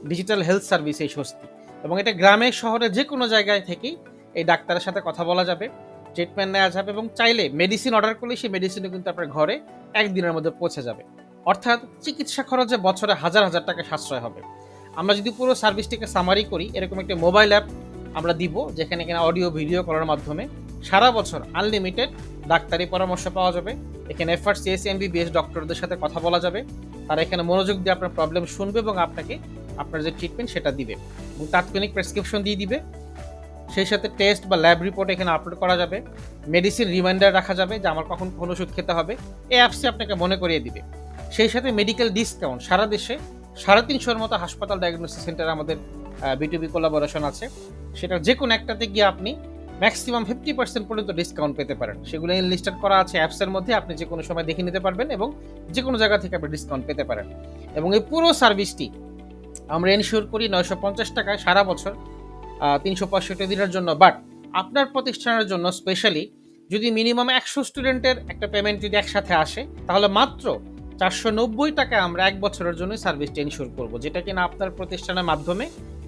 ডিজিটাল হেলথ সার্ভিস এই স্বস্তি। এবং এটা গ্রামে শহরে যে কোনো জায়গায় থেকেই এই ডাক্তারের সাথে কথা বলা যাবে, ট্রিটমেন্ট নেওয়া যাবে, এবং চাইলে মেডিসিন অর্ডার করলে সেই মেডিসিনও কিন্তু আপনার ঘরে 1 দিনের মধ্যে পৌঁছে যাবে। অর্থাৎ চিকিৎসা খরচে বছরে হাজার হাজার টাকা সাশ্রয় হবে। আমরা যদি পুরো সার্ভিসটিকে সামারি করি, এরকম একটা মোবাইল অ্যাপ আমরা দিব, যেখানে কিনা অডিও ভিডিও করার মাধ্যমে সারা বছর আনলিমিটেড ডাক্তারি পরামর্শ পাওয়া যাবে। এখানে FRCS MBBS ডক্টরদের সাথে কথা বলা যাবে, তারা এখানে মনোযোগ দিয়ে আপনার প্রবলেম শুনবে এবং আপনাকে আপনার যে ট্রিটমেন্ট সেটা দিবে, এবং তাৎক্ষণিক প্রেসক্রিপশন দিয়ে দিবে। সেই সাথে টেস্ট বা ল্যাব রিপোর্ট এখানে আপলোড করা যাবে, মেডিসিন রিমাইন্ডার রাখা যাবে যে আমার কখন কোন ওষুধ খেতে হবে, এই অ্যাপসে আপনাকে মনে করিয়ে দিবে। সেই সাথে মেডিকেল ডিসকাউন্ট, সারা দেশে 350-এর মতো হাসপাতাল ডায়াগনোসিস সেন্টার আমাদের B2B কোলাবোরেশন আছে, সেটা যে কোনো একটাতে গিয়ে আপনি ম্যাক্সিমাম 50% পর্যন্ত ডিসকাউন্ট পেতে পারেন। সেগুলো লিস্টেড করা আছে অ্যাপসের মধ্যে, আপনি যে কোনো সময় দেখে নিতে পারবেন এবং যে কোনো জায়গা থেকে আপনি ডিসকাউন্ট পেতে পারেন। এবং এই পুরো সার্ভিসটি আমরা এনশিওর করি 950 টাকায় সারা বছর 365 দিনের জন্য। বাট আপনার প্রতিষ্ঠানের জন্য স্পেশালি যদি মিনিমাম 100 স্টুডেন্টের একটা পেমেন্ট যদি একসাথে আসে, তাহলে মাত্র 490 টাকায় আমরা 1 বছরের জন্য সার্ভিসটা এনশিওর করব, যেটা কিনা আপনার প্রতিষ্ঠানের মাধ্যমে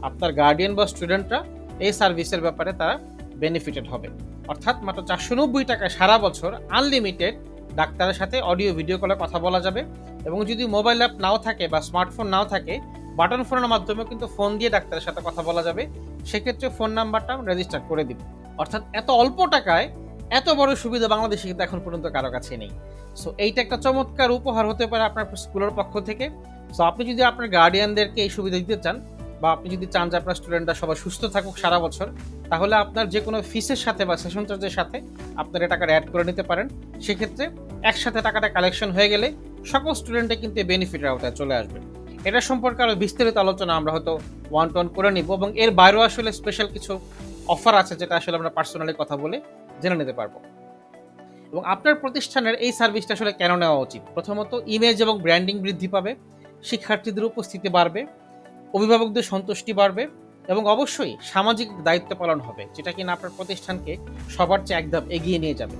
আপনার গার্ডিয়ান বা স্টুডেন্টরা এই সার্ভিসের ব্যাপারে তারা বেনিফিটেড হবে। অর্থাৎ মাত্র 490 টাকায় সারা বছর আনলিমিটেড ডাক্তারের সাথে অডিও ভিডিও কলে কথা বলা যাবে। এবং যদি মোবাইল অ্যাপ নাও থাকে বা স্মার্টফোন নাও থাকে, বাটন ফোনের মাধ্যমেও কিন্তু ফোন দিয়ে ডাক্তারের সাথে কথা বলা যাবে। সেক্ষেত্রে ফোন নাম্বারটা রেজিস্টার করে দিব। অর্থাৎ এত অল্প টাকায় এত বড় সুবিধা বাংলাদেশে কিন্তু এখন পর্যন্ত কারো কাছে নেই। সো এইটা একটা চমৎকার উপহার হতে পারে আপনার স্কুলের পক্ষ থেকে। সো আপনি যদি আপনার গার্ডিয়ানদেরকে এই সুবিধা দিতে চান, বা আপনি যদি চান যে আপনার স্টুডেন্টরা সবাই সুস্থ থাকুক সারা বছর, তাহলে আপনার যে কোনো ফিসের সাথে বা সেশন চার্জের সাথে আপনার এই টাকাটা অ্যাড করে নিতে পারেন। সেক্ষেত্রে একসাথে টাকাটা কালেকশন হয়ে গেলে সকল স্টুডেন্টে কিন্তু বেনিফিটের আওতায় চলে আসবে। এটা সম্পর্কে আরও বিস্তারিত আলোচনা আমরা হয়তো ওয়ান টু ওয়ান করে নিব, এবং এর বাইরেও আসলে স্পেশাল কিছু অফার আছে যেটা আসলে আমরা পার্সোনালি কথা বলে জেনে নিতে পারবো। এবং আপনার প্রতিষ্ঠানের এই সার্ভিসটা আসলে কেন নেওয়া উচিত? প্রথমত, ইমেজ এবং ব্র্যান্ডিং বৃদ্ধি পাবে, শিক্ষার্থীদের উপস্থিতি বাড়বে, অভিভাবকদের সন্তুষ্টি বাড়বে, এবং অবশ্যই সামাজিক দায়িত্ব পালন হবে, যেটা কিনা আপনার প্রতিষ্ঠানকে সবার চেয়ে এক ধাপ এগিয়ে নিয়ে যাবে।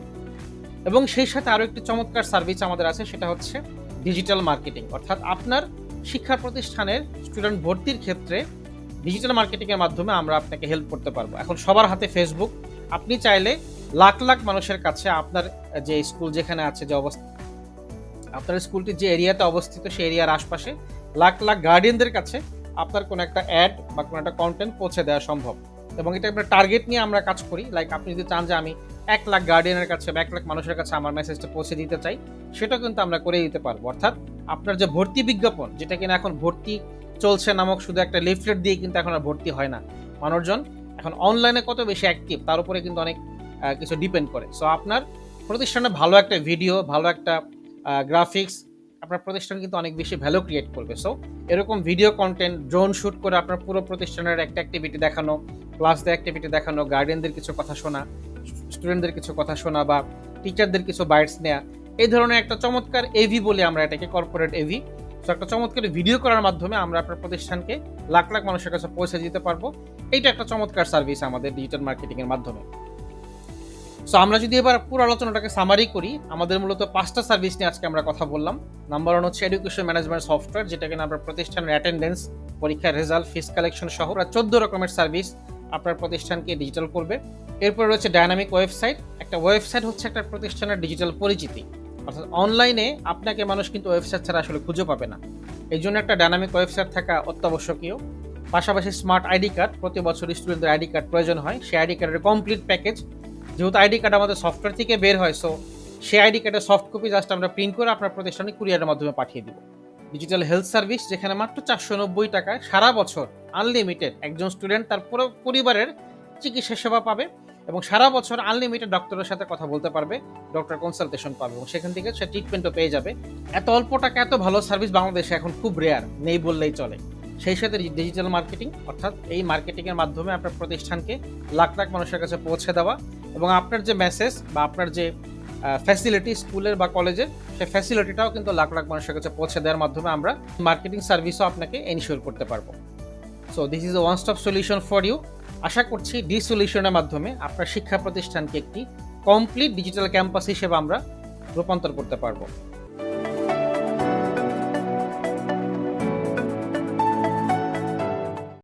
এবং সেই সাথে আরও একটি চমৎকার সার্ভিস আমাদের আছে, সেটা হচ্ছে ডিজিটাল মার্কেটিং। অর্থাৎ আপনার শিক্ষা প্রতিষ্ঠানের স্টুডেন্ট ভর্তির ক্ষেত্রে ডিজিটাল মার্কেটিংয়ের মাধ্যমে আমরা আপনাকে হেল্প করতে পারবো। এখন সবার হাতে ফেসবুক, আপনি চাইলে লাখ লাখ মানুষের কাছে আপনার যে স্কুল যেখানে আছে, যে অবস্থা, আপনার স্কুলটি যে এরিয়াতে অবস্থিত সেই এরিয়ার আশপাশে লাখ লাখ গার্ডিয়ানদের কাছে আপনার কোনো একটা অ্যাড বা কোনো একটা কন্টেন্ট পৌঁছে দেওয়া সম্ভব। এবং এটা আমরা টার্গেট নিয়ে আমরা কাজ করি। লাইক আপনি যদি চান যে আমি 1 লাখ গার্ডিয়ানের কাছে বা 1 লাখ মানুষের কাছে আমার মেসেজটা পৌঁছে দিতে চাই, সেটাও কিন্তু আমরা করে দিতে পারবো। অর্থাৎ আপনার যে ভর্তি বিজ্ঞাপন, যেটা কিনা এখন ভর্তি চলছে নামক শুধু একটা লিফলেট দিয়ে কিন্তু এখন আর ভর্তি হয় না। মানুষজন এখন অনলাইনে কত বেশি অ্যাক্টিভ তার উপরে কিন্তু অনেক কিছু ডিপেন্ড করে। সো আপনার প্রতিষ্ঠানে ভালো একটা ভিডিও, ভালো একটা গ্রাফিক্স আপনার প্রতিষ্ঠান কিন্তু অনেক বেশি ভ্যালু ক্রিয়েট করবে। সো এরকম ভিডিও কন্টেন্ট, ড্রোন শ্যুট করে আপনার পুরো প্রতিষ্ঠানের একটা অ্যাক্টিভিটি দেখানো, ক্লাসদের অ্যাক্টিভিটি দেখানো, গার্ডিয়ানদের কিছু কথা শোনা, স্টুডেন্টদের কিছু কথা শোনা, বা টিচারদের কিছু বাইটস নেওয়া, এই ধরনের একটা চমৎকার এভি বলে আমরা এটাকে, কর্পোরেট এভি। সো একটা চমৎকার ভিডিও করার মাধ্যমে আমরা আপনার প্রতিষ্ঠানকে লাখ লাখ মানুষের কাছে পৌঁছে দিতে পারবো। এইটা একটা চমৎকার সার্ভিস আমাদের ডিজিটাল মার্কেটিংয়ের মাধ্যমে। সো আমরা যদি এবার পুরো আলোচনাটাকে সামারি করি, আমাদের মূলত 5টা সার্ভিস নিয়ে আজকে আমরা কথা বললাম। নাম্বার 1 হচ্ছে এডুকেশন ম্যানেজমেন্ট সফটওয়্যার, যেটা কিনা আপনার প্রতিষ্ঠানের অ্যাটেন্ডেন্স, পরীক্ষার রেজাল্ট, ফিস কালেকশন সহ 14 রকমের সার্ভিস আপনার প্রতিষ্ঠানকে ডিজিটাল করবে। এরপর রয়েছে ডায়নামিক ওয়েবসাইট। একটা ওয়েবসাইট হচ্ছে একটা প্রতিষ্ঠানের ডিজিটাল পরিচিতি, অর্থাৎ অনলাইনে আপনাকে মানুষ কিন্তু ওয়েবসাইট ছাড়া আসলে খুঁজে পাবে না। এই জন্য একটা ডায়নামিক ওয়েবসাইট থাকা অত্যাবশ্যকীয়। পাশাপাশি স্মার্ট আইডি কার্ড, প্রতি বছর স্টুডেন্টদের আইডি কার্ড প্রয়োজন হয়, সেই আইডি কার্ডের কমপ্লিট প্যাকেজ। যেহেতু আইডি কার্ড আমাদের সফটওয়্যার থেকে বের হয়, সো সেই আইডি কার্ডের সফট কপি জাস্ট আমরা প্রিন্ট করে আপনার প্রতিষ্ঠানে কুরিয়ারের মাধ্যমে পাঠিয়ে দিব। ডিজিটাল হেলথ সার্ভিস, যেখানে মাত্র 490 টাকায় সারা বছর আনলিমিটেড একজন স্টুডেন্ট তার পুরো পরিবারের চিকিৎসা সেবা পাবে, এবং সারা বছর আনলিমিটেড ডক্টরের সাথে কথা বলতে পারবে, ডক্টর কনসালটেশন পাবে, এবং সেখান থেকে সে ট্রিটমেন্টও পেয়ে যাবে। এত অল্প টাকা এত ভালো সার্ভিস বাংলাদেশে এখন খুব রেয়ার, নেই বললেই চলে। সেই সাথে ডিজিটাল মার্কেটিং, অর্থাৎ এই মার্কেটিংয়ের মাধ্যমে আপনার প্রতিষ্ঠানকে লাখ লাখ মানুষের কাছে পৌঁছে দেওয়া, এবং আপনার যে মেসেজ বা আপনার যে ফ্যাসিলিটি স্কুলের বা কলেজের, সেই ফ্যাসিলিটিটাও কিন্তু লাখ লাখ মানুষের কাছে পৌঁছে দেওয়ার মাধ্যমে আমরা মার্কেটিং সার্ভিসও আপনাকে এনশিওর করতে পারবো। So this is a one stop solution for you. আশা করছি ডি সলিউশনের মাধ্যমে আপনার শিক্ষা প্রতিষ্ঠানকে একটি কমপ্লিট ডিজিটাল ক্যাম্পাস হিসেবে আমরা রূপান্তর করতে পারবো।